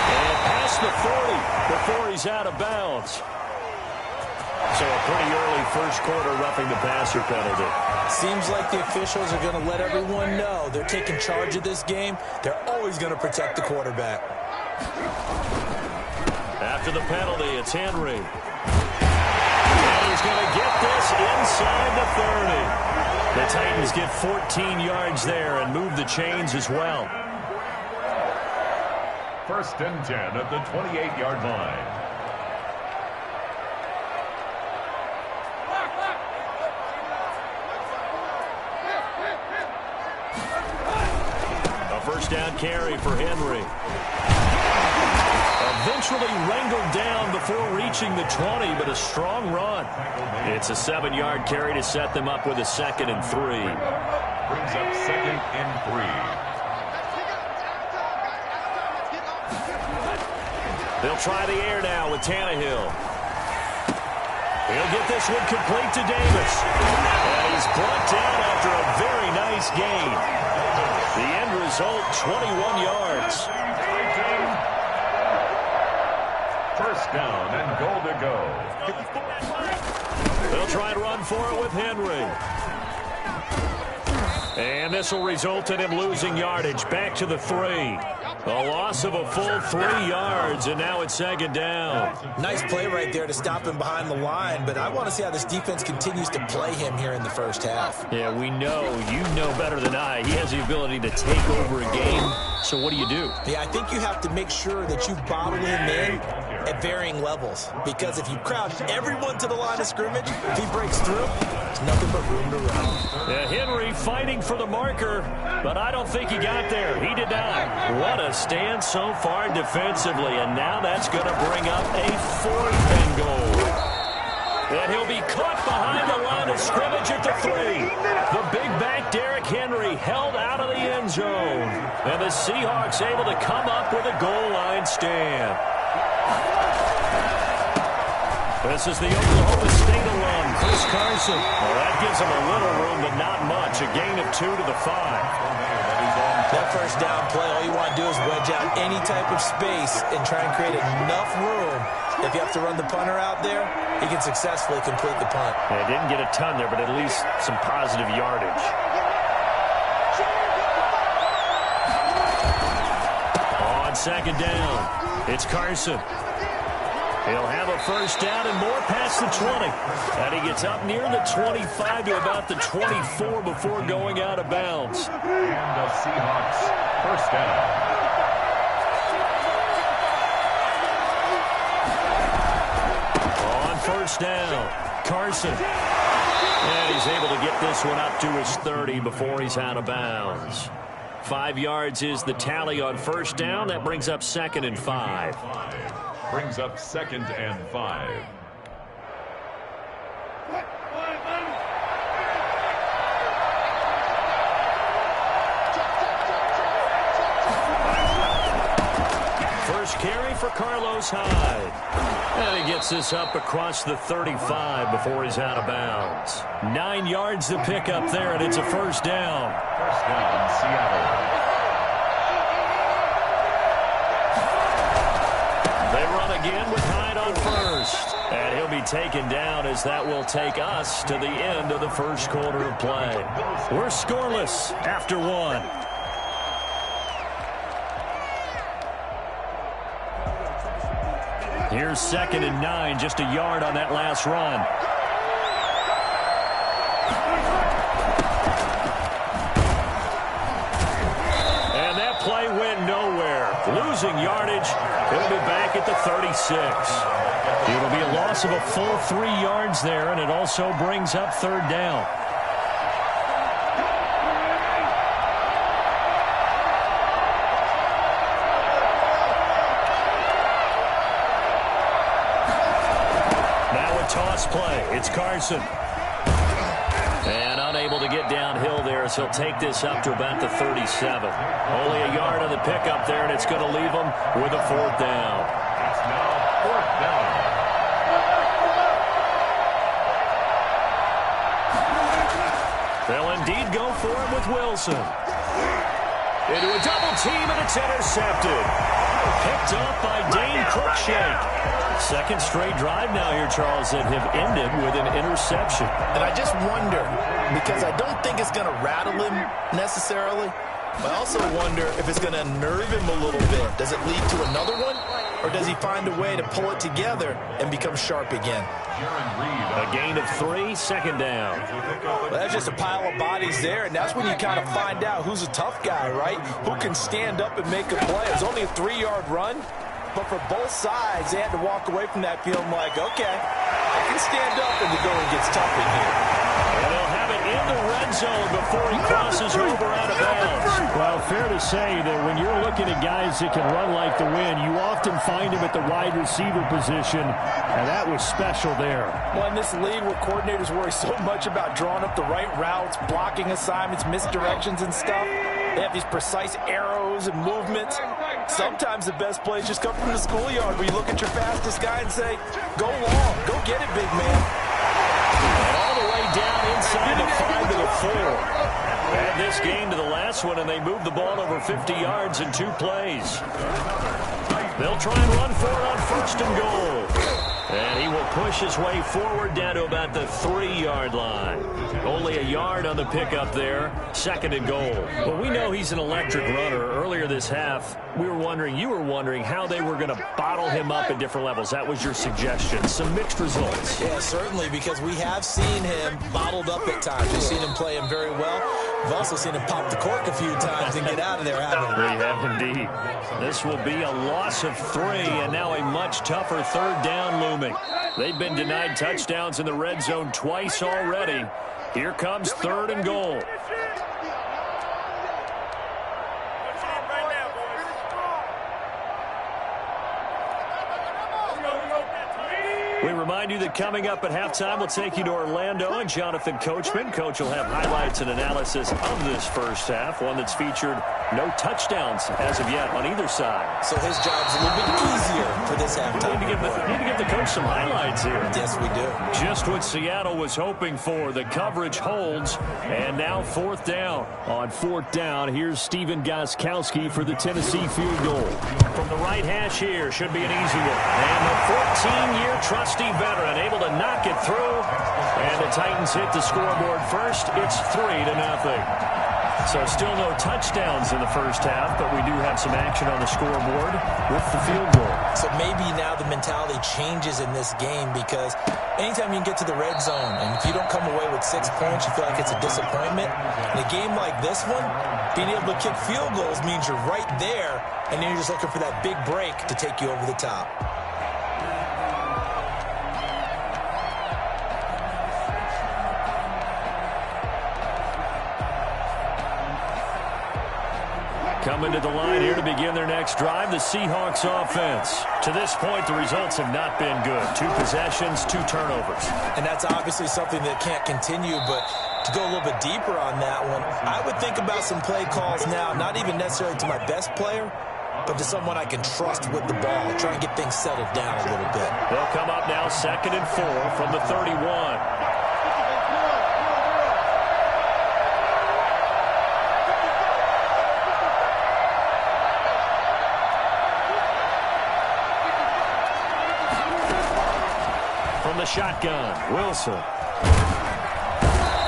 And past the 40 before he's out of bounds. So a pretty early first quarter roughing the passer penalty. Seems like the officials are going to let everyone know they're taking charge of this game. They're always going to protect the quarterback. After the penalty, it's Henry. And he's going to get this inside the 30. The Titans get 14 yards there and move the chains as well. First and 10 at the 28-yard line. A first down carry for Henry. Eventually wrangled down before reaching the 20, but a strong run. It's a 7-yard carry to set them up with a 2nd and 3. Brings up 2nd and 3. They'll try the air now with Tannehill. He'll get this one complete to Davis. And he's brought down after a very nice gain. The end result, 21 yards. First down and goal to go. They'll try and run for it with Henry. And this will result in him losing yardage back to the 3. A loss of a full 3 yards, and now it's 2nd down. Nice play right there to stop him behind the line, but I want to see how this defense continues to play him here in the first half. Yeah, we know, you know better than I. He has the ability to take over a game, so what do you do? Yeah, I think you have to make sure that you bottle him in at varying levels, because if you crowd everyone to the line of scrimmage, if he breaks through, there's nothing but room to run. Yeah, Henry fighting for the marker, but I don't think he got there. He did not. What a stand so far defensively, and now that's going to bring up a 4th and goal. And he'll be caught behind the line of scrimmage at the 3. The big back Derrick Henry held out of the end zone, and the Seahawks able to come up with a goal line stand. This is the Oklahoma State alum, Chris Carson. Well, that gives him a little room, but not much. A gain of 2 to the 5. That first down play, all you want to do is wedge out any type of space and try and create enough room. If you have to run the punter out there, he can successfully complete the punt. Yeah, didn't get a ton there, but at least some positive yardage. On 2nd down, it's Carson. He'll have a first down and more past the 20. And he gets up near the 25 to about the 24 before going out of bounds. And the Seahawks first down. first down. Carson. And he's able to get this one up to his 30 before he's out of bounds. 5 yards is the tally on first down. That brings up 2nd and 5. Brings up 2nd and 5. First carry for Carlos Hyde. And he gets this up across the 35 before he's out of bounds. 9 yards to pick up there, and it's a first down. First down, Seattle. They run again with Hyde on first. And he'll be taken down as that will take us to the end of the first quarter of play. We're scoreless after 1. Here's 2nd and 9, just a yard on that last run. And that play went nowhere. Losing yardage. He'll be back at the 36. It'll be a loss of a full 3 yards there, and it also brings up 3rd down. Toss play. It's Carson. And unable to get downhill there as he'll take this up to about the 37. Only a yard on the pickup there, and it's going to leave him with a 4th down. It's now 4th down. They'll indeed go for it with Wilson. Into a double team, and it's intercepted. Picked up by Dane Cruikshank. 2nd straight drive now here, Charles, that have ended with an interception. And I just wonder, because I don't think it's going to rattle him necessarily, but I also wonder if it's going to nerve him a little bit. Does it lead to another one, or does he find a way to pull it together and become sharp again? A gain of 3, 2nd down. Well, that's just a pile of bodies there, and that's when you kind of find out who's a tough guy, right? Who can stand up and make a play. It's only a 3-yard run. But for both sides, they had to walk away from that feeling like, okay, I can stand up and the going gets tough in here. And they'll have it in the red zone before he crosses over out of bounds. Well, fair to say that when you're looking at guys that can run like the wind, you often find him at the wide receiver position, and that was special there. Well, in this league where coordinators worry so much about drawing up the right routes, blocking assignments, misdirections and stuff, they have these precise arrows and movements. Sometimes the best plays just come from the schoolyard where you look at your fastest guy and say, go long, go get it, big man. And all the way down inside the 5 to the 4. Add this game to the last one, and they move the ball over 50 yards in 2 plays. They'll try and run for it on 1st and goal. And he will push his way forward down to about the 3-yard line. Only a yard on the pickup there. 2nd and goal. Well, we know he's an electric runner. Earlier this half, you were wondering how they were going to bottle him up at different levels. That was your suggestion. Some mixed results. Yeah, certainly, because we have seen him bottled up at times. We've seen him play him very well. We've also seen him pop the cork a few times and get out of there, haven't we? We have indeed. This will be a loss of 3, and now a much tougher 3rd down looming. They've been denied touchdowns in the red zone twice already. Here comes 3rd and goal. We remind you that coming up at halftime, we'll take you to Orlando and Jonathan Coachman. Coach will have highlights and analysis of this first half, one that's featured no touchdowns as of yet on either side. So his job's a little bit easier for this halftime. We need to give the coach some highlights here. Yes, we do. Just what Seattle was hoping for. The coverage holds, and now 4th down. On 4th down, here's Stephen Gostkowski for the Tennessee field goal. From the right hash here, should be an easy one. And the 14-year trusty veteran able to knock it through. And the Titans hit the scoreboard first. It's 3-0. So still no touchdowns in the first half, but we do have some action on the scoreboard with the field goal. So maybe now the mentality changes in this game, because anytime you can get to the red zone, and if you don't come away with 6 points, you feel like it's a disappointment. In a game like this one, being able to kick field goals means you're right there, and then you're just looking for that big break to take you over the top. Coming to the line here to begin their next drive, the Seahawks offense. To this point, the results have not been good. 2 possessions, 2 turnovers. And that's obviously something that can't continue, but to go a little bit deeper on that one, I would think about some play calls now, not even necessarily to my best player, but to someone I can trust with the ball, try and get things settled down a little bit. They'll come up now 2nd and 4 from the 31. From the shotgun, Wilson.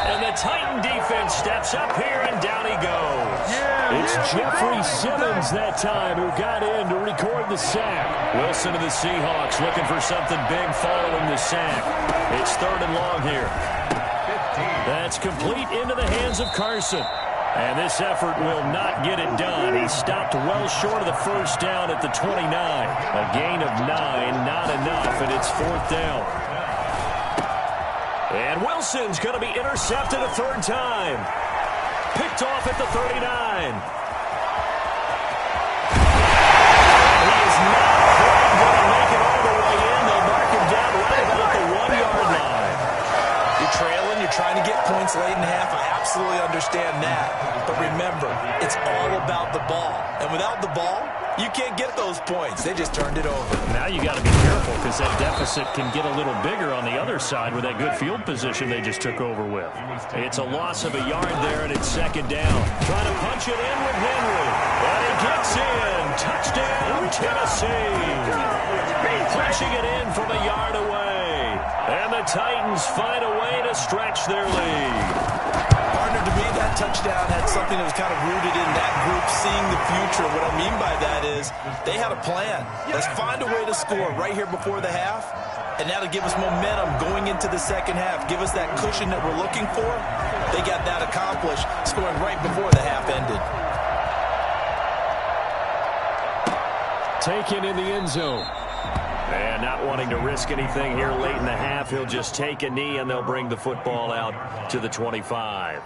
And the Titan defense steps up here, and down he goes. It's Jeffrey Simmons that time who got in to record the sack. Wilson of the Seahawks looking for something big following the sack. It's 3rd and long here. That's complete into the hands of Carson. And this effort will not get it done. He stopped well short of the first down at the 29. A gain of 9, not enough, and it's 4th down. And Wilson's going to be intercepted a 3rd time. Picked off at the 39. He is not quite going to make it all the way in. They'll mark him down right about the 1-yard line. You're trailing, you're trying to get points late in half. I absolutely understand that. But remember, it's all about the ball. And without the ball, you can't get those points. They just turned it over. Now you got to be careful because that deficit can get a little bigger on the other side with that good field position they just took over with. It's a loss of a yard there, and it's 2nd down. Trying to punch it in with Henry. And he gets in. Touchdown, Tennessee. Punching it in from a yard away. And the Titans find a way to stretch their lead. Partner, to me, that touchdown had something that was kind of rooted in that group seeing the future. What I mean by that is they had a plan. Let's find a way to score right here before the half, and that'll give us momentum going into the second half, give us that cushion that we're looking for. They got that accomplished, scoring right before the half ended. Taken in the end zone. And not wanting to risk anything here late in the half, he'll just take a knee, and they'll bring the football out to the 25.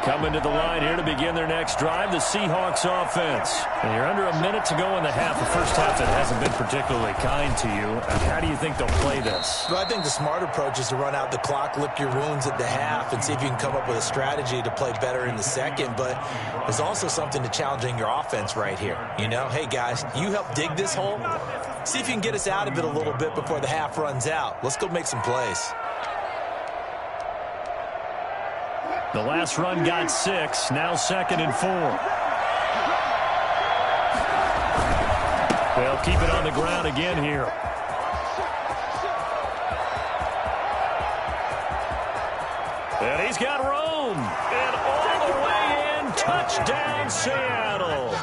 Coming to the line here to begin their next drive, the Seahawks offense. And you're under a minute to go in the half. The first half that hasn't been particularly kind to you. How do you think they'll play this? Well, I think the smart approach is to run out the clock, lick your wounds at the half, and see if you can come up with a strategy to play better in the second. But there's also something to challenging your offense right here. You know, hey, guys, you help dig this hole. See if you can get us out of it a little bit before the half runs out. Let's go make some plays. The last run got 6. Now 2nd and 4. They'll keep it on the ground again here. And he's got room. And all the way in, touchdown Seattle.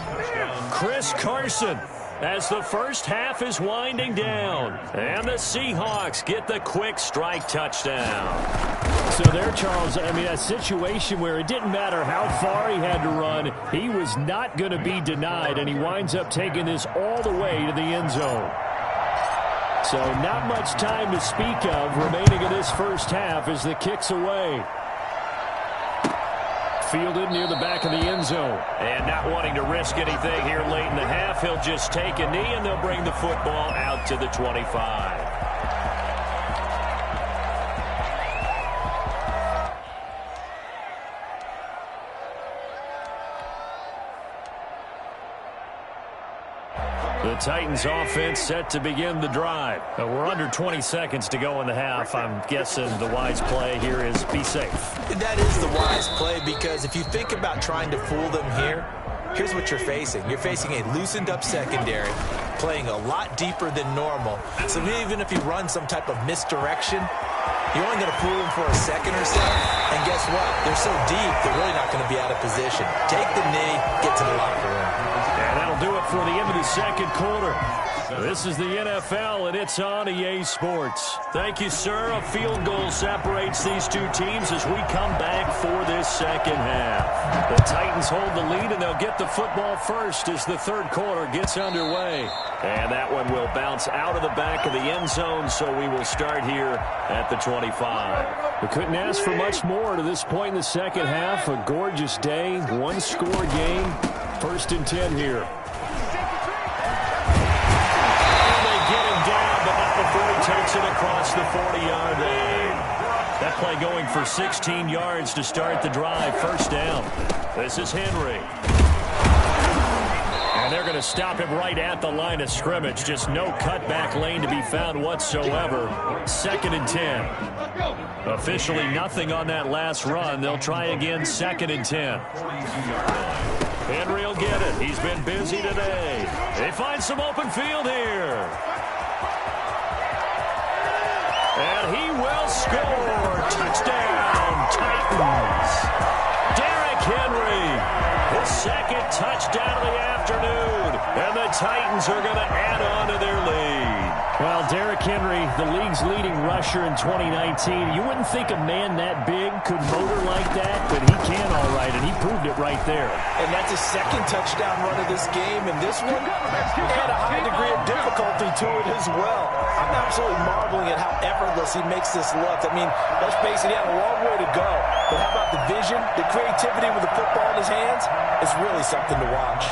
Chris Carson, as the first half is winding down. And the Seahawks get the quick strike touchdown. So there, Charles, I mean, a situation where it didn't matter how far he had to run, he was not going to be denied, and he winds up taking this all the way to the end zone. So not much time to speak of remaining in this first half as the kick's away. Fielded near the back of the end zone. And not wanting to risk anything here late in the half, he'll just take a knee, and they'll bring the football out to the 25. The Titans offense set to begin the drive. We're under 20 seconds to go in the half. I'm guessing the wise play here is be safe. That is the wise play, because if you think about trying to fool them here, here's what you're facing. You're facing a loosened up secondary, playing a lot deeper than normal. So even if you run some type of misdirection, you're only going to fool them for a second or so. And guess what? They're so deep, they're really not going to be out of position. Take the knee, get to the locker room. And that'll do it for the end of the second quarter. This is the NFL, and it's on EA Sports. Thank you, sir. A field goal separates these two teams as we come back for this second half. The Titans hold the lead, and they'll get the football first as the third quarter gets underway. And that one will bounce out of the back of the end zone, so we will start here at the 25. We couldn't ask for much more to this point in the second half. A gorgeous day, one-score game. 1st and 10 here. They get him down, but not before he takes it across the 40-yard line. That play going for 16 yards to start the drive. 1st down. This is Henry. And they're going to stop him right at the line of scrimmage. Just no cutback lane to be found whatsoever. 2nd and 10. Officially nothing on that last run. They'll try again 2nd and 10. Henry will get it. He's been busy today. They find some open field here. And he will score. Touchdown, Titans. Derrick Henry, his 2nd touchdown of the afternoon. And the Titans are going to add on to their lead. Well, Derrick Henry, the league's leading rusher in 2019. You wouldn't think a man that big could motor like that, but he can all right, and he proved it right there. And that's his 2nd touchdown run of this game, and this one had a high degree of difficulty to it as well. I'm absolutely marveling at how effortless he makes this look. I mean, let's face it, he had a long way to go. But how about the vision, the creativity with the football in his hands? It's really something to watch.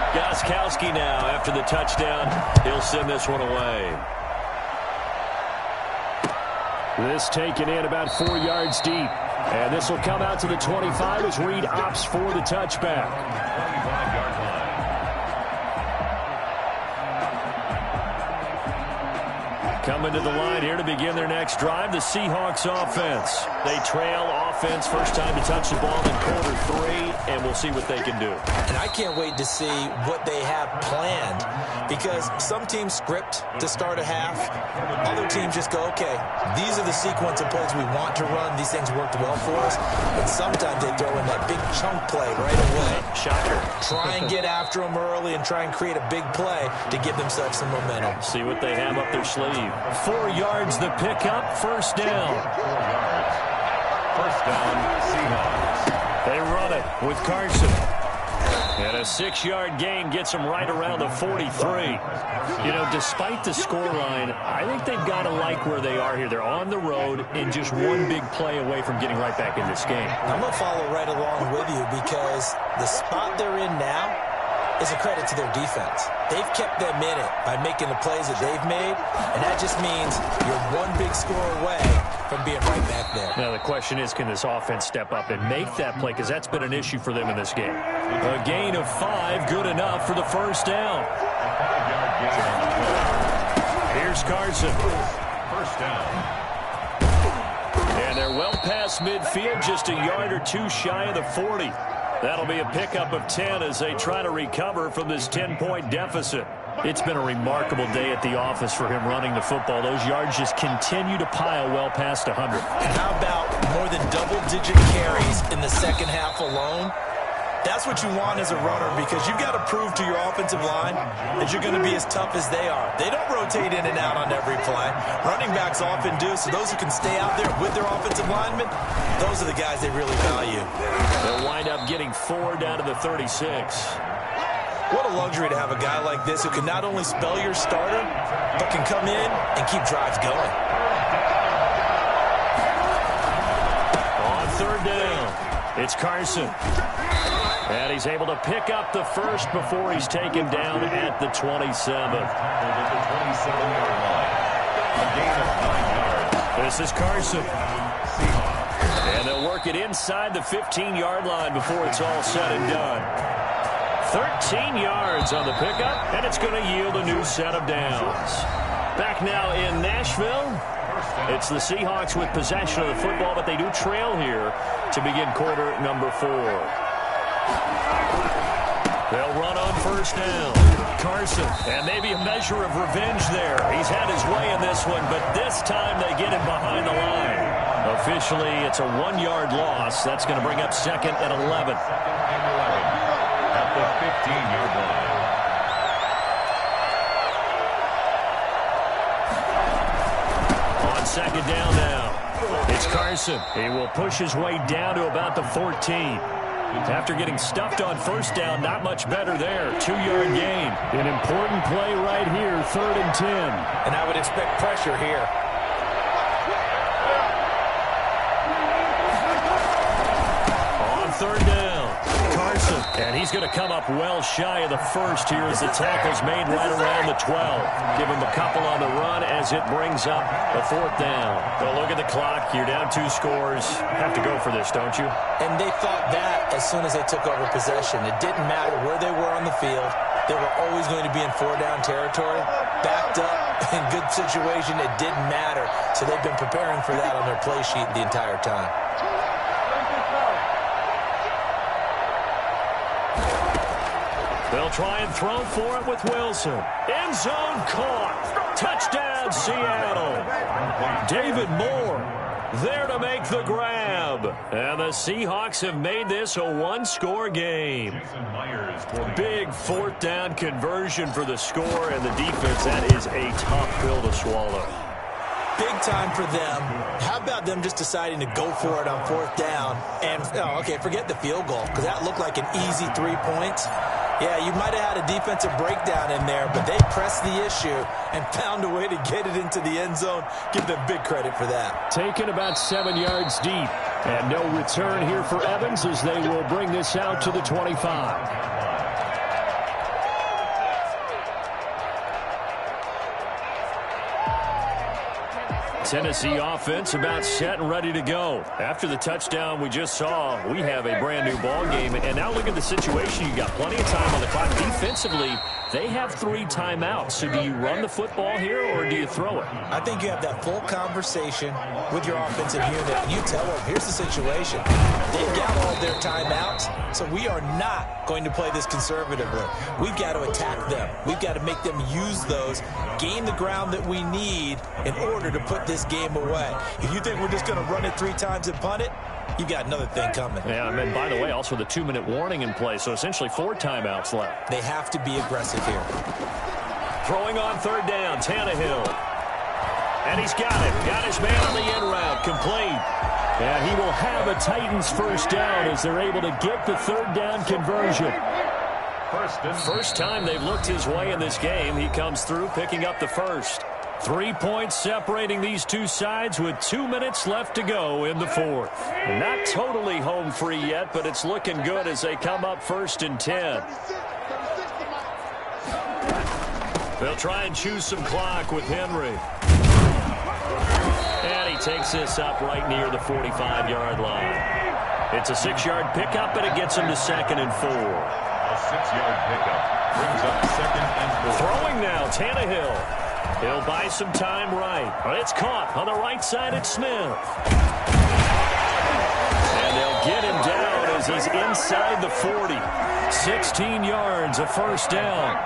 Gostkowski now, after the touchdown, he'll send this one away. This taken in about 4 yards deep. And this will come out to the 25 as Reed opts for the touchback. 25-yard line. Coming to the line here to begin their next drive, the Seahawks offense. They trail offense, first time to touch the ball in quarter 3, and we'll see what they can do. And I can't wait to see what they have planned, because some teams script to start a half. Other teams just go, okay, these are the sequence of plays we want to run. These things worked well for us. But sometimes they throw in that big chunk play right away. Shocker. Try and get after them early and try and create a big play to give themselves some momentum. See what they have up their sleeve. 4 yards the pickup, 1st down. 4 yards. 1st down, Seahawks. They run it with Carson. And a 6-yard gain gets them right around the 43. You know, despite the scoreline, I think they've got to like where they are here. They're on the road and just one big play away from getting right back in this game. I'm going to follow right along with you, because the spot they're in now is a credit to their defense. They've kept them in it by making the plays that they've made, and that just means you're one big score away from being right back there. Now the question is, can this offense step up and make that play? Because that's been an issue for them in this game. A gain of 5, good enough for the 1st down. Here's Carson. 1st down. And they're well past midfield, just a yard or 2 shy of the 40. That'll be a pickup of 10 as they try to recover from this 10-point deficit. It's been a remarkable day at the office for him running the football. Those yards just continue to pile well past 100. And how about more than double-digit carries in the 2nd half alone? That's what you want as a runner, because you've got to prove to your offensive line that you're going to be as tough as they are. They don't rotate in and out on every play. Running backs often do, so those who can stay out there with their offensive linemen, those are the guys they really value. They'll wind up getting 4 down to the 36. What a luxury to have a guy like this who can not only spell your starter, but can come in and keep drives going. On 3rd down, it's Carson. And he's able to pick up the 1st before he's taken down at the 27. The 27-yard line. A gain of 9 yards. This is Carson. Seahawks. And they'll work it inside the 15-yard line before it's all said and done. 13 yards on the pickup, and it's going to yield a new set of downs. Back now in Nashville. It's the Seahawks with possession of the football, but they do trail here to begin quarter number 4. They'll run on 1st down. Carson, and maybe a measure of revenge there. He's had his way in this one, but this time they get him behind the line. Officially, it's a 1-yard loss. That's going to bring up 2nd and 11. At the 15-yard line. On 2nd down now, it's Carson. He will push his way down to about the 14. After getting stuffed on 1st down, not much better there. 2-yard gain. An important play right here, 3rd and 10. And I would expect pressure here. On 3rd down, Wilson. And he's going to come up well shy of the first here as the tackle's made right around the 12. Give him a couple on the run as it brings up a 4th down. Well, look at the clock. You're down 2 scores. Have to go for this, don't you? And they thought that as soon as they took over possession. It didn't matter where they were on the field. They were always going to be in 4-down territory. Backed up, in good situation, it didn't matter. So they've been preparing for that on their play sheet the entire time. They'll try and throw for it with Wilson. End zone caught. Touchdown, Seattle. David Moore there to make the grab. And the Seahawks have made this a 1-score game. Big 4th down conversion for the score, and the defense, that is a tough pill to swallow. Big time for them. How about them just deciding to go for it on 4th down? And, okay, forget the field goal, because that looked like an easy 3 points. Yeah, you might have had a defensive breakdown in there, but they pressed the issue and found a way to get it into the end zone. Give them big credit for that. Taken about 7 yards deep. And no return here for Evans as they will bring this out to the 25. Tennessee offense about set and ready to go. After the touchdown we just saw, we have a brand new ball game. And now look at the situation. You got plenty of time on the clock. Defensively, they have 3 timeouts. So do you run the football here or do you throw it? I think you have that full conversation with your offensive unit. And you tell them, here's the situation. They've got all their timeouts, so we are not going to play this conservatively. We've got to attack them. We've got to make them use those, gain the ground that we need in order to put this game away. If you think we're just going to run it 3 times and punt it, you've got another thing coming. Yeah, and by the way, also the 2-minute warning in play, so essentially 4 timeouts left. They have to be aggressive here. Throwing on 3rd down, Tannehill. And he's got it. Got his man on the end route, complete. And he will have a Titans 1st down as they're able to get the 3rd down conversion. First time they've looked his way in this game. He comes through picking up the first. 3 points separating these two sides with 2 minutes left to go in the 4th. Not totally home free yet, but it's looking good as they come up 1st and 10. They'll try and choose some clock with Henry. And he takes this up right near the 45-yard line. It's a 6-yard pickup, and it gets him to 2nd and 4. A 6-yard pickup brings up 2nd and 4. Throwing now, Tannehill. He'll buy some time right. It's caught on the right side at Smith. And they'll get him down as he's inside the 40. 16 yards, a 1st down.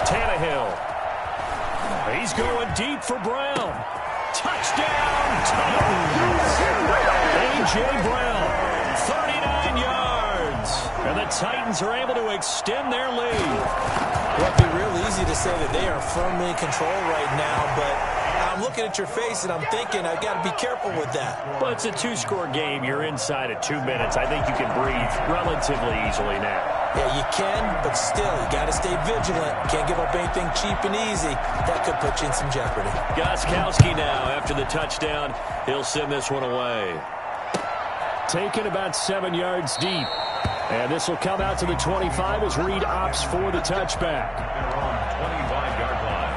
Tannehill. He's going deep for Brown. Touchdown, Titans. A.J. Brown, 39 yards. And the Titans are able to extend their lead. Well, it'd be real easy to say that they are firmly in control right now, but I'm looking at your face and I'm thinking I've got to be careful with that. Well, it's a 2-score game. You're inside at 2 minutes. I think you can breathe relatively easily now. Yeah, you can, but still, you got to stay vigilant. Can't give up anything cheap and easy. That could put you in some jeopardy. Gostkowski now after the touchdown. He'll send this one away. Taken about 7 yards deep. And this will come out to the 25 as Reed opts for the touchback. They're on 25-yard line.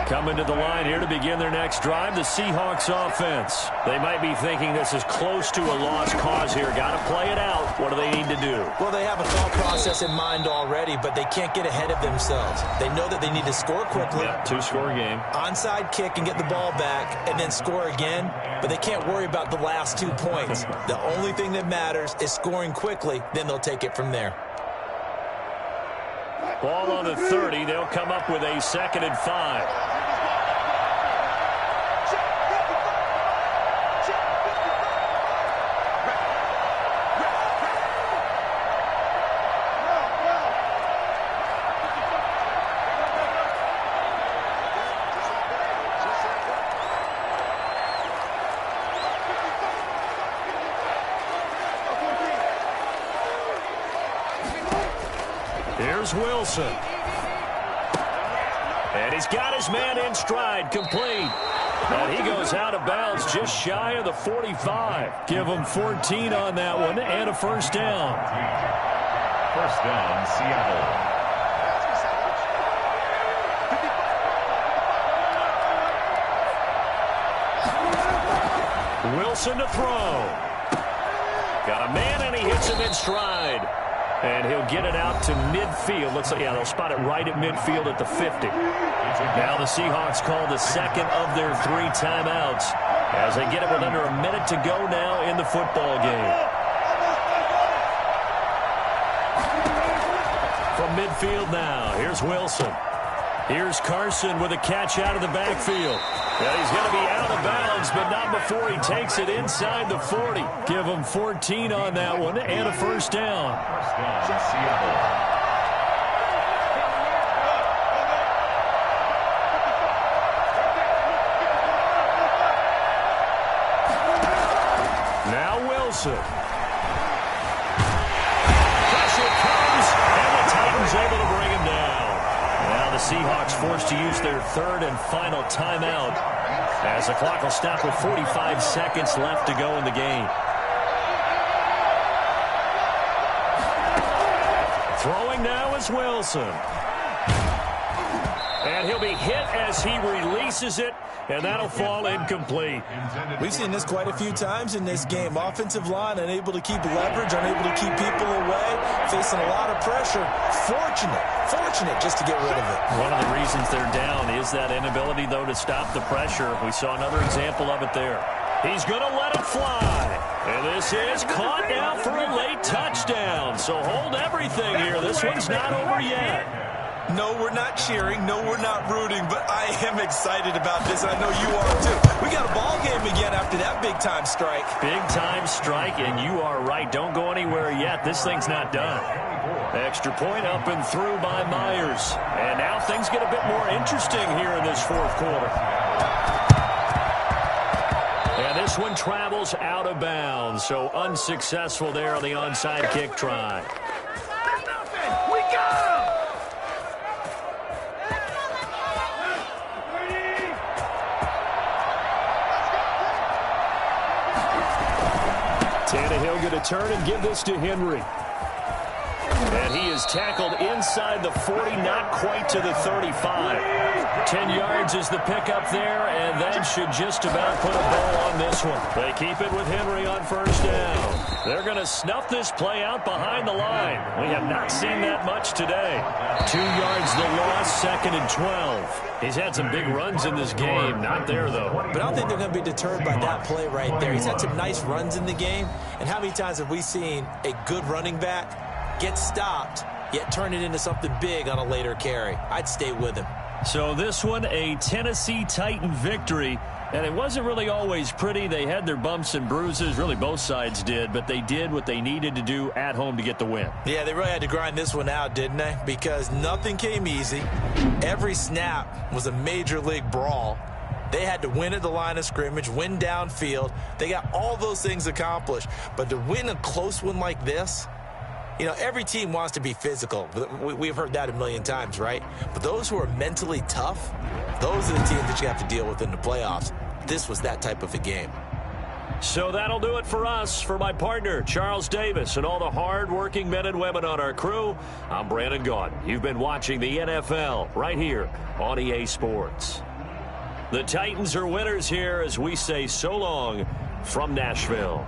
Coming to the line here to begin their next drive, the Seahawks offense. They might be thinking this is close to a lost cause here. Got to play it out. What do they need to do? Well, they have a thought process in mind already, but they can't get ahead of themselves. They know that they need to score quickly. Yep, 2-score game. Onside kick and get the ball back and then score again, but they can't worry about the last 2 points. The only thing that matters is scoring quickly, then they'll take it from there. Ball on the 30. They'll come up with a 2nd and 5. Here's Wilson. And he's got his man in stride, complete. And he goes goes out of bounds just shy of the 45. Give them 14 on that one and a first down. First down, Seattle. Wilson to throw. Got a man, and he hits him in stride. And he'll get it out to midfield. Looks like, yeah, they'll spot it right at midfield at the 50. Now the Seahawks call the second of their 3 timeouts as they get it with under a minute to go now in the football game. From midfield now, here's Wilson. Here's Carson with a catch out of the backfield. And he's going to be out of bounds, but not before he takes it inside the 40. Give him 14 on that one and a first down. First down, Seattle. Now Wilson. Pressure comes, and the Titans able to bring him down. Now the Seahawks forced to use their 3rd and final timeout as the clock will stop with 45 seconds left to go in the game. Throwing now is Wilson. And he'll be hit as he releases it, and that'll fall incomplete. We've seen this quite a few times in this game. Offensive line unable to keep leverage, unable to keep people away, facing a lot of pressure. Fortunate just to get rid of it. One of the reasons they're down is that inability, though, to stop the pressure. We saw another example of it there. He's going to let it fly. And this is caught now for a late touchdown. So hold everything here. This one's not over yet. No, we're not cheering. No, we're not rooting. But I am excited about this. I know you are, too. We got a ball game again after that big-time strike. Big-time strike, and you are right. Don't go anywhere yet. This thing's not done. Extra point up and through by Myers. And now things get a bit more interesting here in this 4th quarter. And this one travels out of bounds. So unsuccessful there on the onside kick try. We got him! Tannehill going to turn and give this to Henry. And he is tackled inside the 40, not quite to the 35. 10 yards is the pickup there, and that should just about put a bow on this one. They keep it with Henry on first down. They're going to snuff this play out behind the line. We have not seen that much today. 2 yards the loss, 2nd and 12. He's had some big runs in this game. Not there, though. But I don't think they're going to be deterred by that play right there. He's had some nice runs in the game. And how many times have we seen a good running back get stopped, yet turn it into something big on a later carry? I'd stay with him. So this one, a Tennessee Titan victory. And it wasn't really always pretty. They had their bumps and bruises. Really, both sides did. But they did what they needed to do at home to get the win. Yeah, they really had to grind this one out, didn't they? Because nothing came easy. Every snap was a major league brawl. They had to win at the line of scrimmage, win downfield. They got all those things accomplished. But to win a close one like this, you know, every team wants to be physical. We've heard that a million times, right? But those who are mentally tough, those are the teams that you have to deal with in the playoffs. This was that type of a game. So that'll do it for us. For my partner, Charles Davis, and all the hard-working men and women on our crew, I'm Brandon Gaudin. You've been watching the NFL right here on EA Sports. The Titans are winners here as we say so long from Nashville.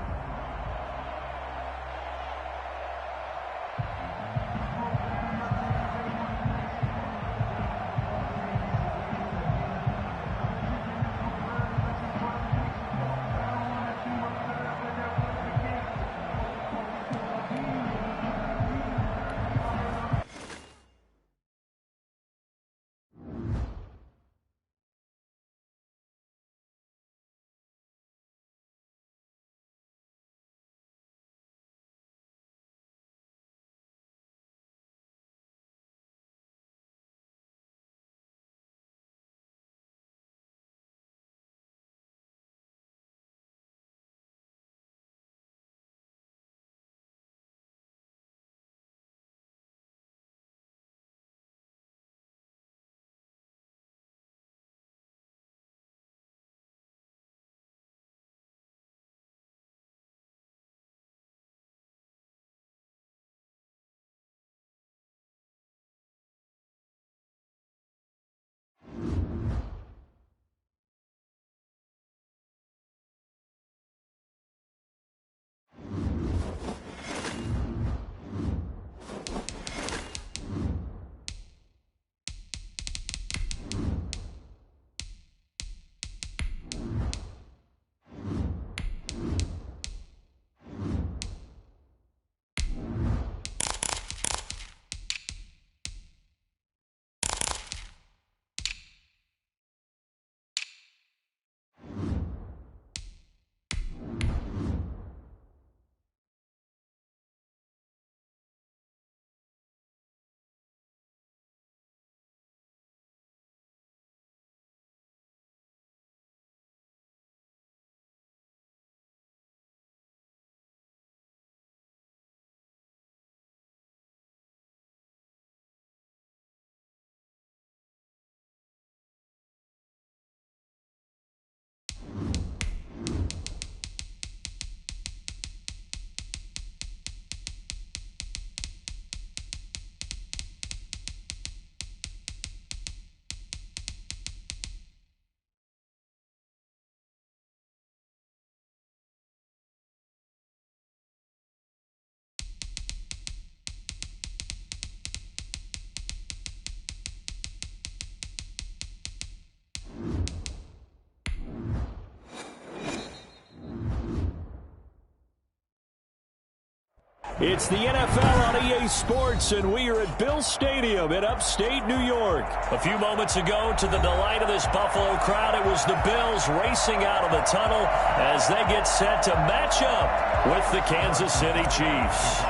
It's the NFL on EA Sports, and we are at Bill Stadium in upstate New York. A few moments ago, to the delight of this Buffalo crowd, it was the Bills racing out of the tunnel as they get set to match up with the Kansas City Chiefs.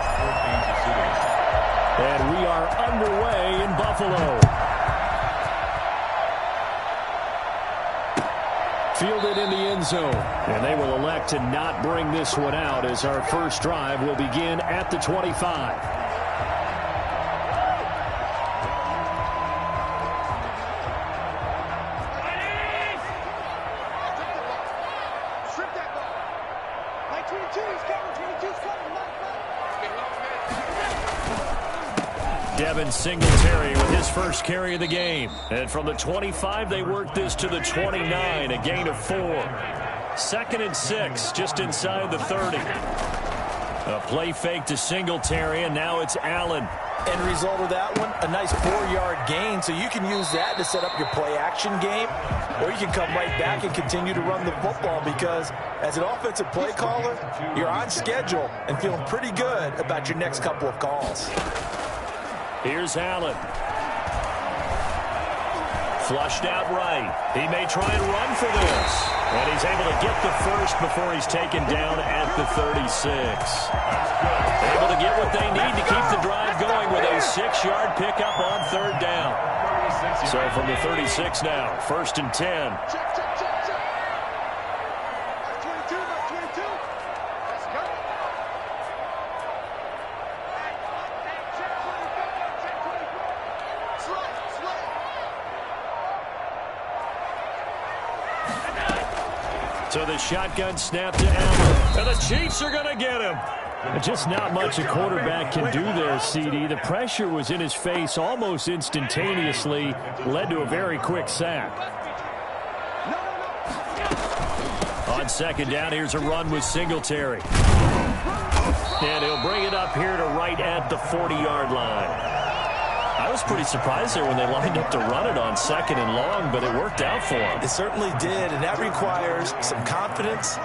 And we are underway in Buffalo. Fielded in the end zone. And they will elect to not bring this one out as our first drive will begin at the 25. Singletary with his first carry of the game. And from the 25, they work this to the 29, a gain of 4. 2nd and 6, just inside the 30. A play fake to Singletary, and now it's Allen. End result of that one, a nice 4-yard gain, so you can use that to set up your play-action game, or you can come right back and continue to run the football because as an offensive play caller, you're on schedule and feeling pretty good about your next couple of calls. Here's Allen. Flushed out right. He may try and run for this. And he's able to get the first before he's taken down at the 36. Able to get what they need to keep the drive going with a 6-yard pickup on 3rd down. So from the 36 now, 1st and 10. So the shotgun snap to Allen. And the Chiefs are going to get him. Just not much a quarterback can do there, CD. The pressure was in his face almost instantaneously. Led to a very quick sack. On 2nd down, here's a run with Singletary. And he'll bring it up here to right at the 40-yard line. I was pretty surprised there when they lined up to run it on 2nd and long, but it worked out for him. It certainly did, and that requires some confidence,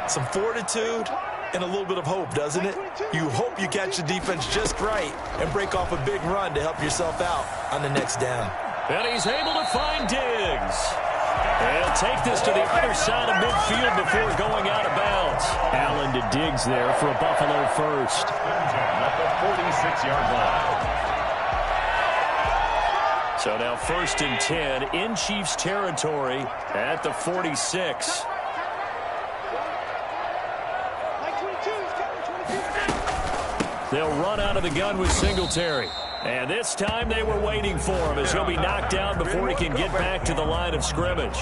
some fortitude, and a little bit of hope, doesn't it? You hope you catch the defense just right and break off a big run to help yourself out on the next down. And he's able to find Diggs. And he'll take this to the other side of midfield before going out of bounds. Allen to Diggs there for a Buffalo first. At the 46-yard line. So now 1st and 10 in Chiefs territory at the 46. They'll run out of the gun with Singletary. And this time they were waiting for him as he'll be knocked down before he can get back to the line of scrimmage.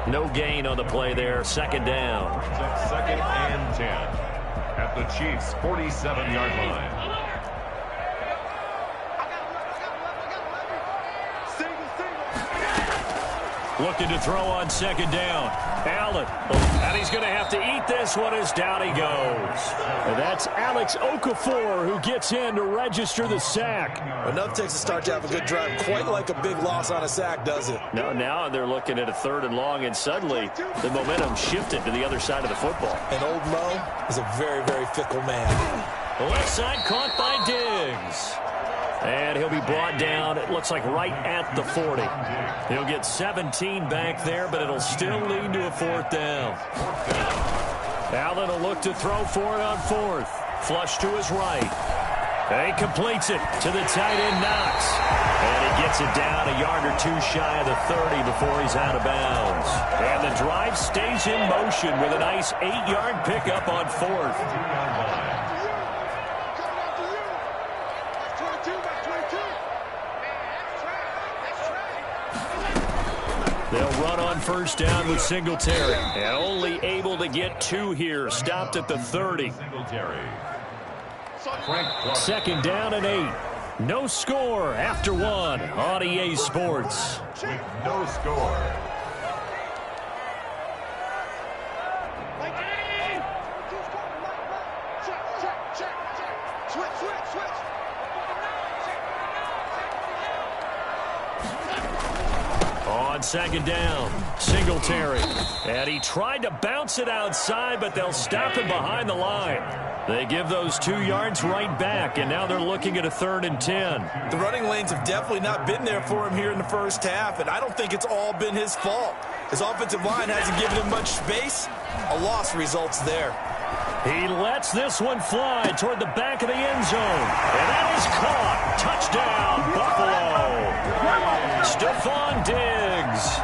No gain on the play there. 2nd down. 2nd and 10 at the Chiefs' 47-yard line. Looking to throw on 2nd down. Allen. And he's going to have to eat this one as down he goes. And that's Alex Okafor who gets in to register the sack. Enough takes a start to have a good drive. Quite like a big loss on a sack, does it? No, now they're looking at a 3rd and long, and suddenly the momentum shifted to the other side of the football. And old Mo is a very, very fickle man. The left side caught by Diggs. And he'll be brought down, it looks like right at the 40. He'll get 17 back there, but it'll still lead to a 4th down. Allen will look to throw for it on 4th. Flush to his right. And he completes it to the tight end Knox. And he gets it down a yard or 2 shy of the 30 before he's out of bounds. And the drive stays in motion with a nice 8-yard pickup on 4th. They'll run on 1st down with Singletary. And only able to get 2 here. Stopped at the 30. 2nd down and 8. No score after 1 on EA Sports. With no score. second down. Singletary. And he tried to bounce it outside, but they'll stop him behind the line. They give those 2 yards right back, and now they're looking at a 3rd and 10. The running lanes have definitely not been there for him here in the first half, and I don't think it's all been his fault. His offensive line hasn't given him much space. A loss results there. He lets this one fly toward the back of the end zone. And that is caught. Touchdown, Buffalo. Stephon Diggs,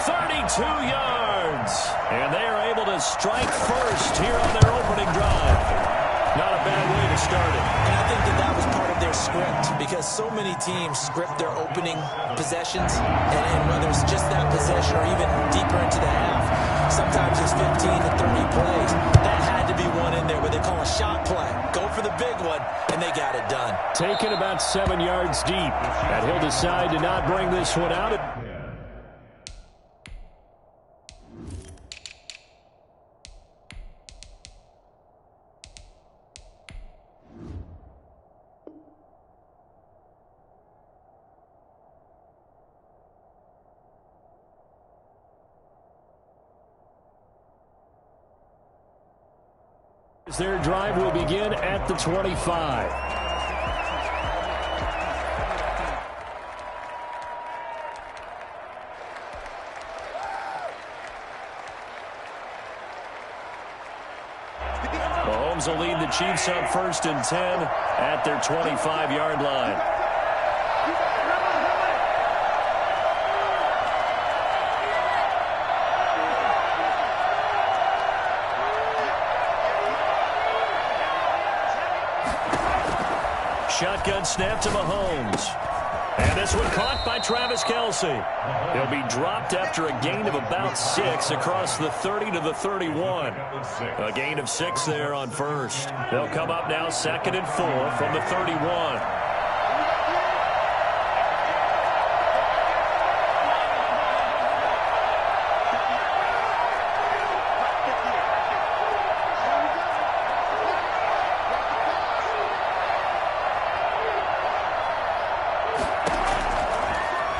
32 yards. And they are able to strike first here on their opening drive. Not a bad way to start it. And I think that was part of their script, because so many teams script their opening possessions, and whether it's just that possession or even deeper into the half, sometimes it's 15 to 30 plays. That had to be one in there where they call a shot play. Go for the big one, and they got it done. Taken about 7 yards deep, and he'll decide to not bring this one out. Their drive will begin at the 25. Mahomes will lead the Chiefs up 1st and 10 at their 25-yard line. Shotgun snap to Mahomes. And this one caught by Travis Kelce. He'll be dropped after a gain of about 6 across the 30 to the 31. A gain of 6 there on first. They'll come up now 2nd and 4 from the 31.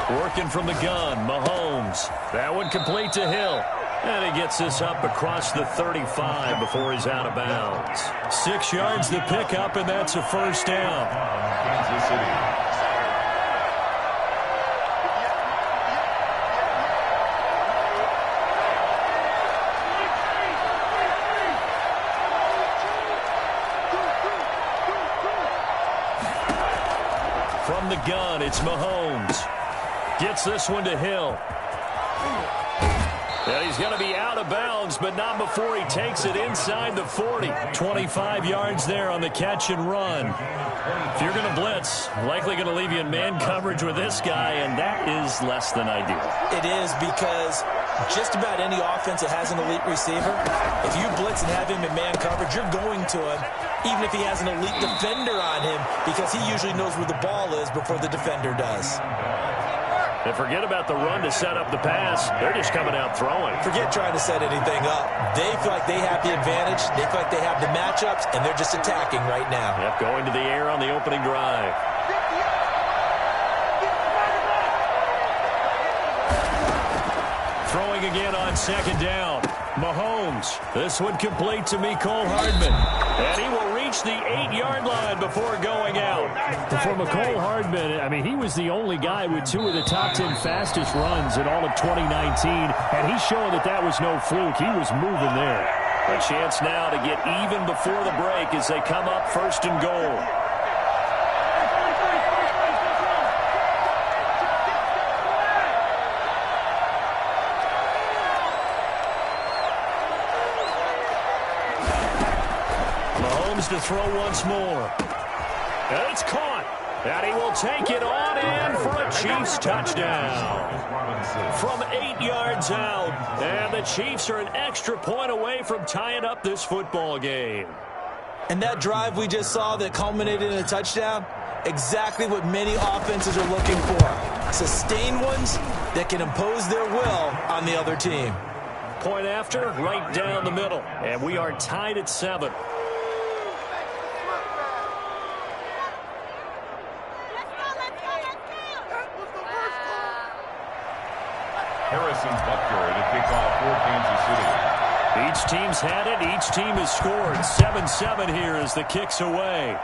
Working from the gun, Mahomes. That one complete to Hill. And he gets this up across the 35 before he's out of bounds. 6 yards to pick up, and that's a first down. Kansas City. From the gun, it's Mahomes. Gets this one to Hill. And he's going to be out of bounds, but not before he takes it inside the 40. 25 yards there on the catch and run. If you're going to blitz, likely going to leave you in man coverage with this guy, and that is less than ideal. It is, because just about any offense that has an elite receiver, if you blitz and have him in man coverage, you're going to him, even if he has an elite defender on him, because he usually knows where the ball is before the defender does. And forget about the run to set up the pass. They're just coming out throwing. Forget trying to set anything up. They feel like they have the advantage. They feel like they have the matchups, and they're just attacking right now. Yep, going to the air on the opening drive. Throwing again on 2nd down. Mahomes. This one complete to Mecole Hardman. And he will reach the 8-yard line before going out. For Mecole Hardman, I mean, he was the only guy with 2 of the top 10 fastest runs in all of 2019. And he's showing that that was no fluke. He was moving there. A chance now to get even before the break as they come up 1st and goal. To throw once more. And it's caught. And he will take it on in for a Chiefs touchdown. From 8 yards out. And the Chiefs are an extra point away from tying up this football game. And that drive we just saw that culminated in a touchdown, exactly what many offenses are looking for. Sustained ones that can impose their will on the other team. Point after, right down the middle. And we are tied at 7. Harrison Butker to kick off for Kansas City. Each team's had it. Each team has scored. 7-7 here as the kick's away.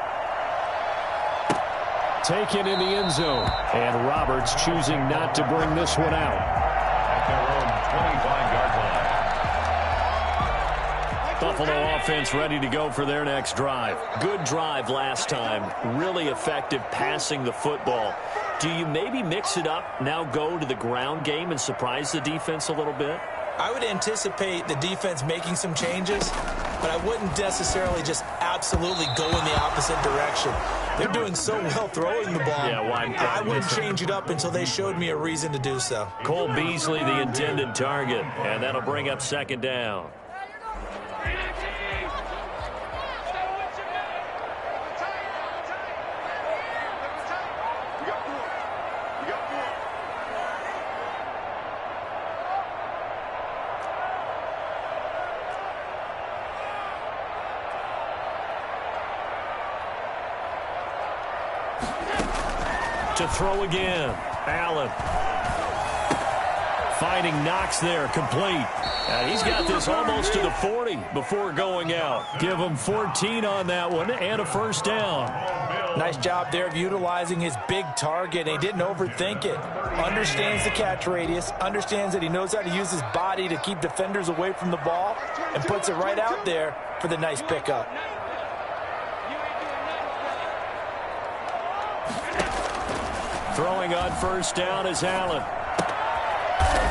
Taken in the end zone. And Roberts choosing not to bring this one out. At their own 25-yard line. Buffalo offense ready to go for their next drive. Good drive last time. Really effective passing the football. Do you maybe mix it up, now go to the ground game and surprise the defense a little bit? I would anticipate the defense making some changes, but I wouldn't necessarily just absolutely go in the opposite direction. They're doing so well throwing the ball. Yeah, I wouldn't change it up until they showed me a reason to do so. Cole Beasley, the intended target, and that'll bring up second down. To throw again. Allen. Finding Knox there, complete. And he's got this almost to the 40 before going out. Give him 14 on that one and a first down. Nice job there of utilizing his big target. He didn't overthink it. Understands the catch radius. Understands that he knows how to use his body to keep defenders away from the ball. And puts it right out there for the nice pickup. Throwing on first down is Allen.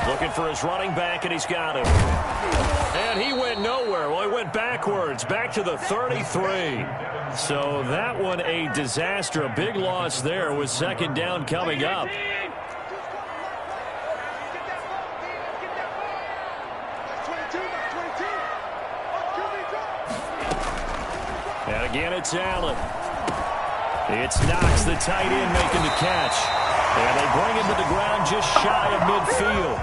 Looking for his running back, and he's got him. And he went nowhere. Well, he went backwards, back to the 33. So that one a disaster. A big loss there with second down coming up. And again, it's Allen. It's Knox, the tight end, making the catch. And they bring him to the ground just shy of midfield.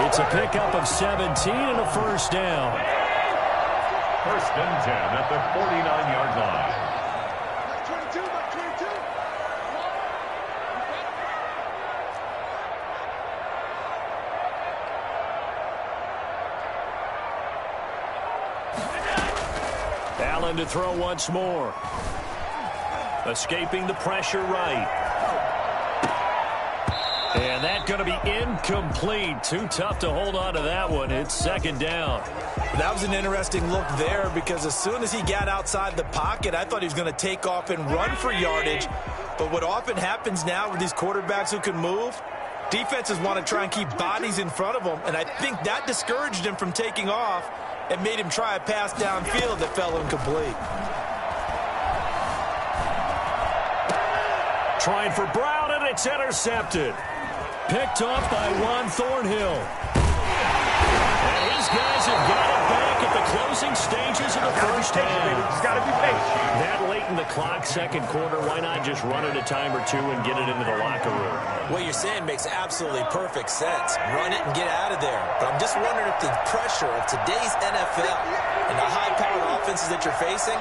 It's a pickup of 17 and a first down. First and 10 at the 49-yard line. Allen to throw once more. Escaping the pressure right. And that's going to be incomplete. Too tough to hold on to that one. It's second down. That was an interesting look there because as soon as he got outside the pocket, I thought he was going to take off and run for yardage. But what often happens now with these quarterbacks who can move, defenses want to try and keep bodies in front of them. And I think that discouraged him from taking off and made him try a pass downfield that fell incomplete. Trying for Brown, and it's intercepted. Picked off by Juan Thornhill. And his guys have got it back at the closing stages of the first half. He's got to be patient. That late in the clock, second quarter, why not just run it a time or two and get it into the locker room? What you're saying makes absolutely perfect sense. Run it and get out of there. But I'm just wondering if the pressure of today's NFL and the high-powered offenses that you're facing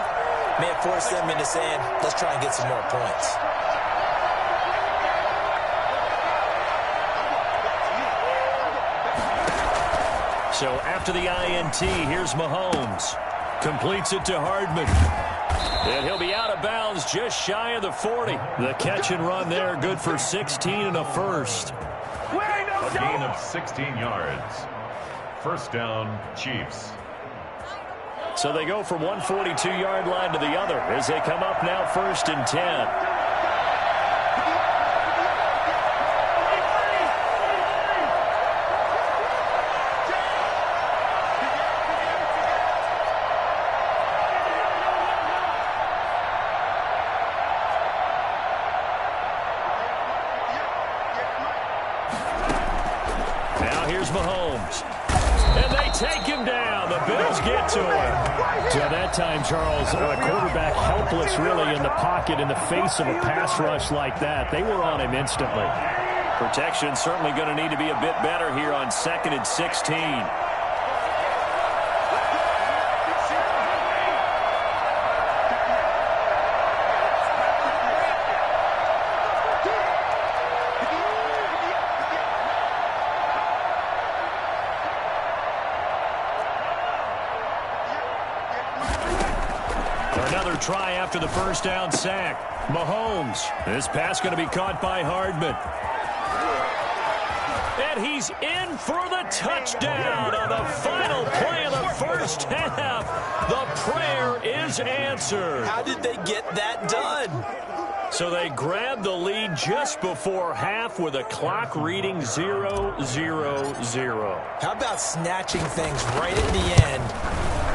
may have forced them into saying, let's try and get some more points. So after the INT, here's Mahomes. Completes it to Hardman. And he'll be out of bounds just shy of the 40. The catch and run there, good for 16 and a first. A gain of 16 yards. First down, Chiefs. So they go from one 42-yard line to the other as they come up now first and 10. Mahomes. And they take him down. The Bills get to him. So that time, Charles, a quarterback helpless really in the pocket in the face of a pass rush like that. They were on him instantly. Protection certainly going to need to be a bit better here on 2nd and 16. Another try after the first down sack. Mahomes. This pass going to be caught by Hardman. And he's in for the touchdown on the final play of the first half. The prayer is answered. How did they get that done? So they grabbed the lead just before half with a clock reading 0-0-0. How about snatching things right at the end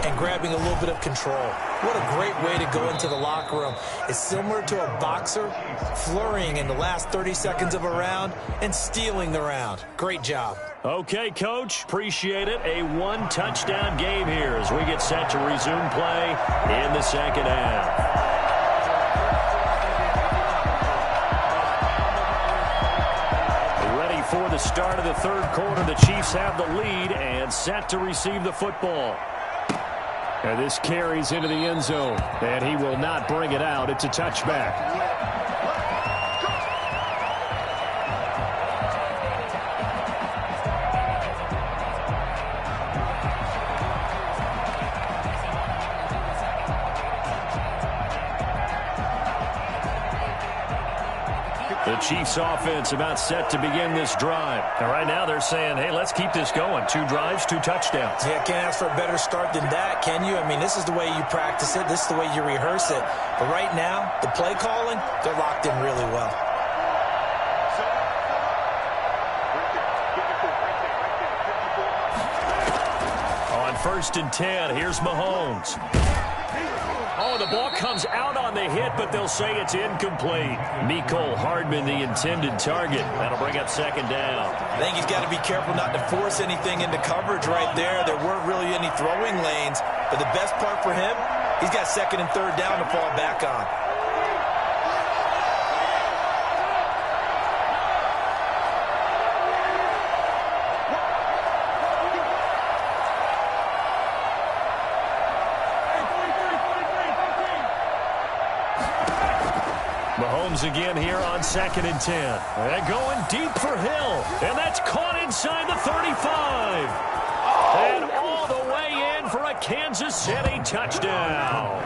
and grabbing a little bit of control? What a great way to go into the locker room. It's similar to a boxer flurrying in the last 30 seconds of a round and stealing the round. Great job. Okay, Coach, appreciate it. A one-touchdown game here as we get set to resume play in the second half. For the start of the third quarter, the Chiefs have the lead and set to receive the football. And this carries into the end zone, and he will not bring it out. It's a touchback. The Chiefs offense about set to begin this drive. And right now they're saying, hey, let's keep this going. 2 drives, 2 touchdowns. Yeah, can't ask for a better start than that, can you? I mean, this is the way you practice it. This is the way you rehearse it. But right now, the play calling, they're locked in really well. On 1st and 10, here's Mahomes. Oh, the ball comes out on the hit, but they'll say it's incomplete. Mecole Hardman, the intended target. That'll bring up second down. I think he's got to be careful not to force anything into coverage right there. There weren't really any throwing lanes, but the best part for him, he's got 2nd and 3rd down to fall back on. Mahomes again here on 2nd and 10. And going deep for Hill. And that's caught inside the 35. And all the way in for a Kansas City touchdown.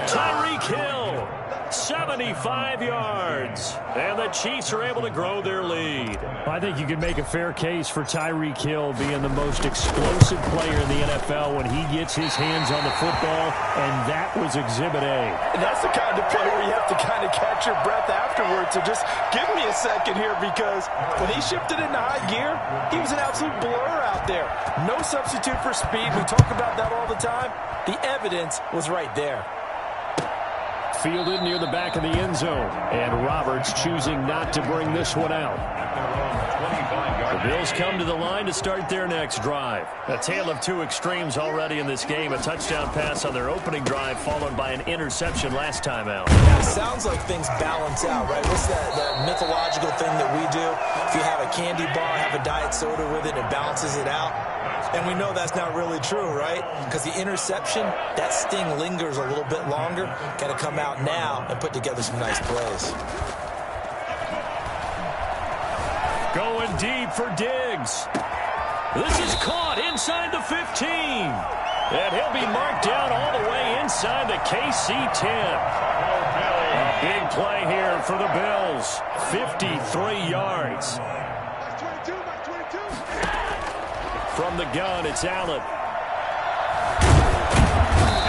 Tyreek Hill, 75 yards. And the Chiefs are able to grow their lead. I think you can make a fair case for Tyreek Hill being the most explosive player in the NFL when he gets his hands on the football, and that was Exhibit A. And that's the kind of play where you have to kind of catch your breath afterwards. So just give me a second here, because when he shifted into high gear, he was an absolute blur out there. No substitute for speed. We talk about that all the time. The evidence was right there. Fielded near the back of the end zone. And Roberts choosing not to bring this one out. The Bills come to the line to start their next drive. A tale of 2 extremes already in this game. A touchdown pass on their opening drive, followed by an interception last time out. Yeah, it sounds like things balance out, right? What's that mythological thing that we do? If you have a candy bar, have a diet soda with it, it balances it out. And we know that's not really true, right? Because the interception, that sting lingers a little bit longer. Got to come out now and put together some nice plays. Going deep for Diggs. This is caught inside the 15. And he'll be marked down all the way inside the KC 10. A big play here for the Bills. 53 yards. From the gun, it's Allen.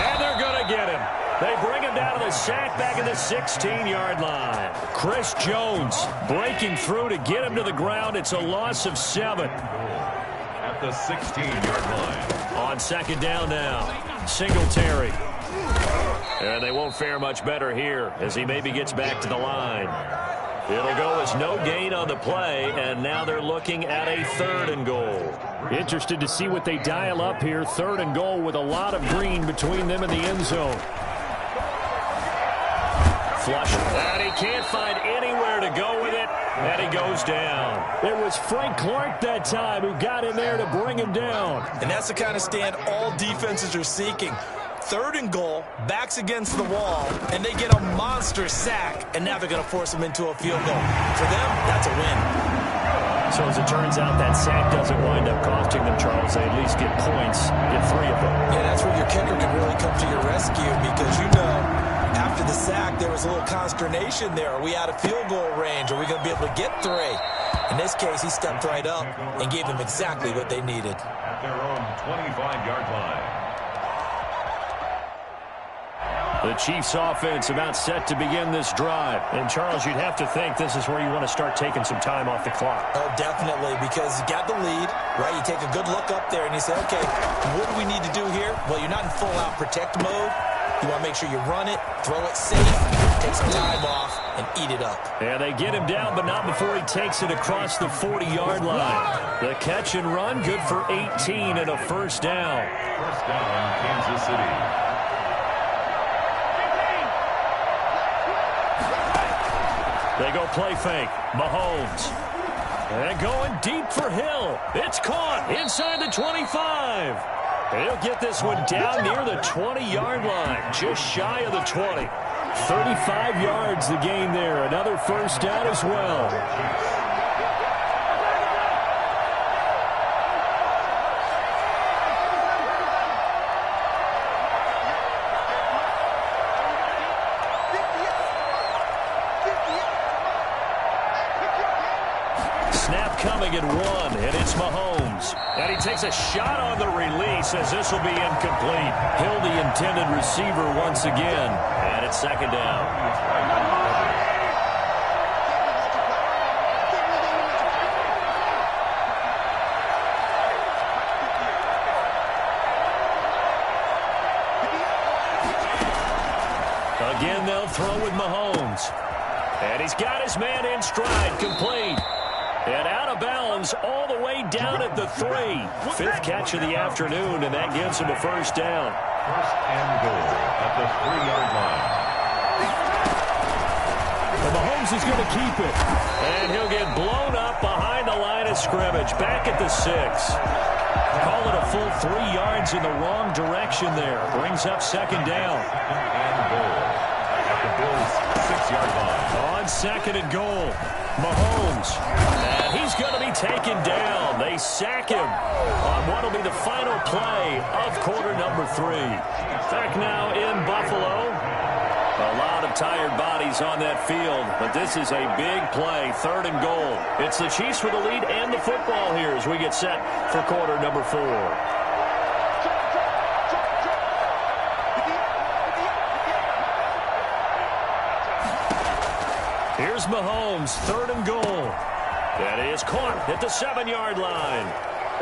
And they're going to get him. They bring him down to the sack back at the 16-yard line. Chris Jones breaking through to get him to the ground. It's a loss of 7. At the 16-yard line. On 2nd down now, Singletary. And they won't fare much better here as he maybe gets back to the line. It'll go as no gain on the play, and now they're looking at a 3rd and goal. Interested to see what they dial up here. 3rd and goal with a lot of green between them and the end zone. Flush. And he can't find anywhere to go with it, and he goes down. It was Frank Clark that time who got in there to bring him down. And that's the kind of stand all defenses are seeking. 3rd and goal, backs against the wall, and they get a monster sack, and now they're going to force them into a field goal. For them, that's a win. So as it turns out, that sack doesn't wind up costing them, Charles. They at least get points, get 3 of them. Yeah, that's where your kicker can really come to your rescue, because you know was a little consternation there. Are we out of field goal range? Are we going to be able to get 3? In this case, he stepped right up and gave them exactly what they needed. At their own 25-yard line. The Chiefs offense about set to begin this drive. And, Charles, you'd have to think this is where you want to start taking some time off the clock. Oh, definitely, because you got the lead, right? You take a good look up there and you say, okay, what do we need to do here? Well, you're not in full-out protect mode. You want to make sure you run it, throw it safe, take some time off, and eat it up. Yeah, they get him down, but not before he takes it across the 40-yard line. The catch and run, good for 18 and a first down. First down, Kansas City. They go play fake. Mahomes. And going deep for Hill. It's caught inside the 25. He'll get this one down near the 20-yard line, just shy of the 20. 35 yards the gain there. Another first down as well. Coming at 1, and it's Mahomes. And he takes a shot on the release as this will be incomplete. Hill, the intended receiver once again. And it's second down. Again, they'll throw with Mahomes. And he's got his man in stride, complete. And out of bounds all the way down at the 3. Fifth catch of the afternoon, and that gives him a first down. First and goal at the 3-yard line. And Mahomes is going to keep it. And he'll get blown up behind the line of scrimmage. Back at the 6. Call it a full 3 yards in the wrong direction there. Brings up second down. And goal at the Bills' 6-yard line. On second and goal. Mahomes, and he's going to be taken down. They sack him on what will be the final play of quarter number 3. Back now in Buffalo. A lot of tired bodies on that field, but this is a big play, 3rd and goal. It's the Chiefs with the lead and the football here as we get set for quarter number 4. Here's Mahomes, 3rd and goal. And he is caught at the 7-yard line.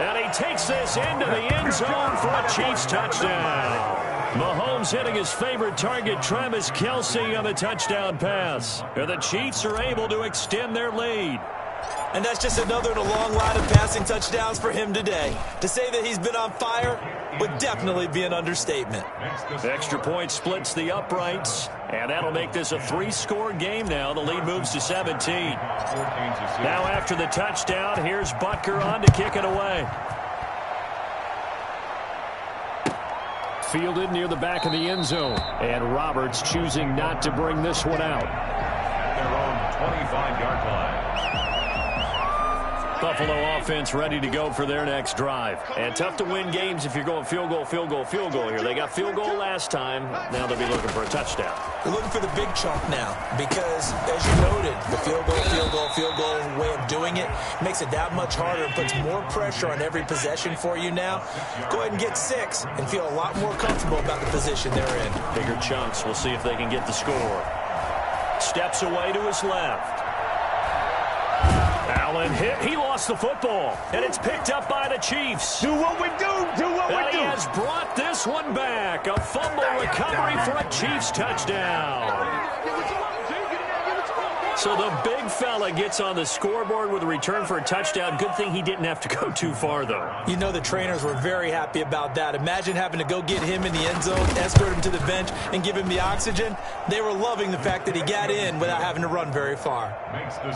And he takes this into the end zone for a Chiefs touchdown. Mahomes hitting his favorite target, Travis Kelce, on the touchdown pass. And the Chiefs are able to extend their lead. And that's just another in a long line of passing touchdowns for him today. To say that he's been on fire would definitely be an understatement. Extra point splits the uprights, and that'll make this a 3-score game now. The lead moves to 17. Now after the touchdown, here's Butker on to kick it away. Fielded near the back of the end zone, and Roberts choosing not to bring this one out. Their own 25-yard line. Buffalo offense ready to go for their next drive. And tough to win games if you're going field goal, field goal, field goal here. They got field goal last time. Now they'll be looking for a touchdown. They're looking for the big chunk now because, as you noted, the field goal way of doing it makes it that much harder and puts more pressure on every possession for you now. Go ahead and get 6 and feel a lot more comfortable about the position they're in. Bigger chunks. We'll see if they can get the score. Steps away to his left. Allen hit. He lost the football. And it's picked up by the Chiefs. Do what we do. Do what we do. He has brought this one back. A fumble recovery for a Chiefs touchdown. So the big fella gets on the scoreboard with a return for a touchdown. Good thing he didn't have to go too far, though. You know the trainers were very happy about that. Imagine having to go get him in the end zone, escort him to the bench, and give him the oxygen. They were loving the fact that he got in without having to run very far.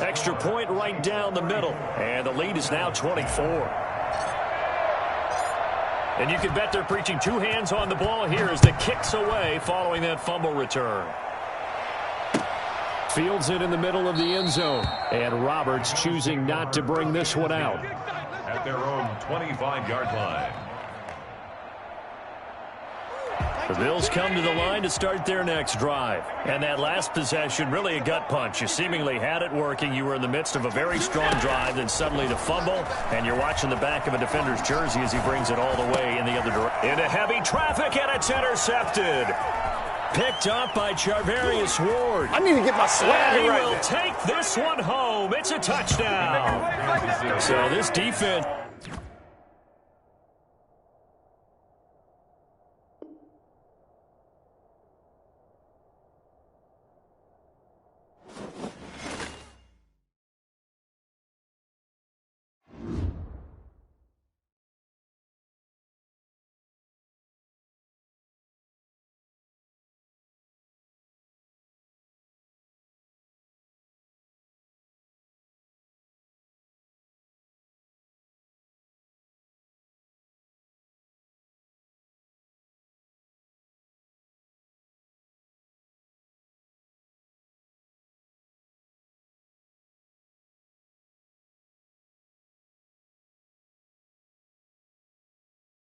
Extra point right down the middle. And the lead is now 24. And you can bet they're preaching 2 hands on the ball here as the kick's away following that fumble return. Fields it in the middle of the end zone. And Roberts choosing not to bring this one out. At their own 25-yard line. The Bills come to the line to start their next drive. And that last possession, really a gut punch. You seemingly had it working. You were in the midst of a very strong drive, then suddenly the fumble, and you're watching the back of a defender's jersey as he brings it all the way in the other direction. Into heavy traffic, and it's intercepted. Picked up by Charvarius Ward. I need to get my swag He right will there. take this one home. It's a touchdown. So this defense...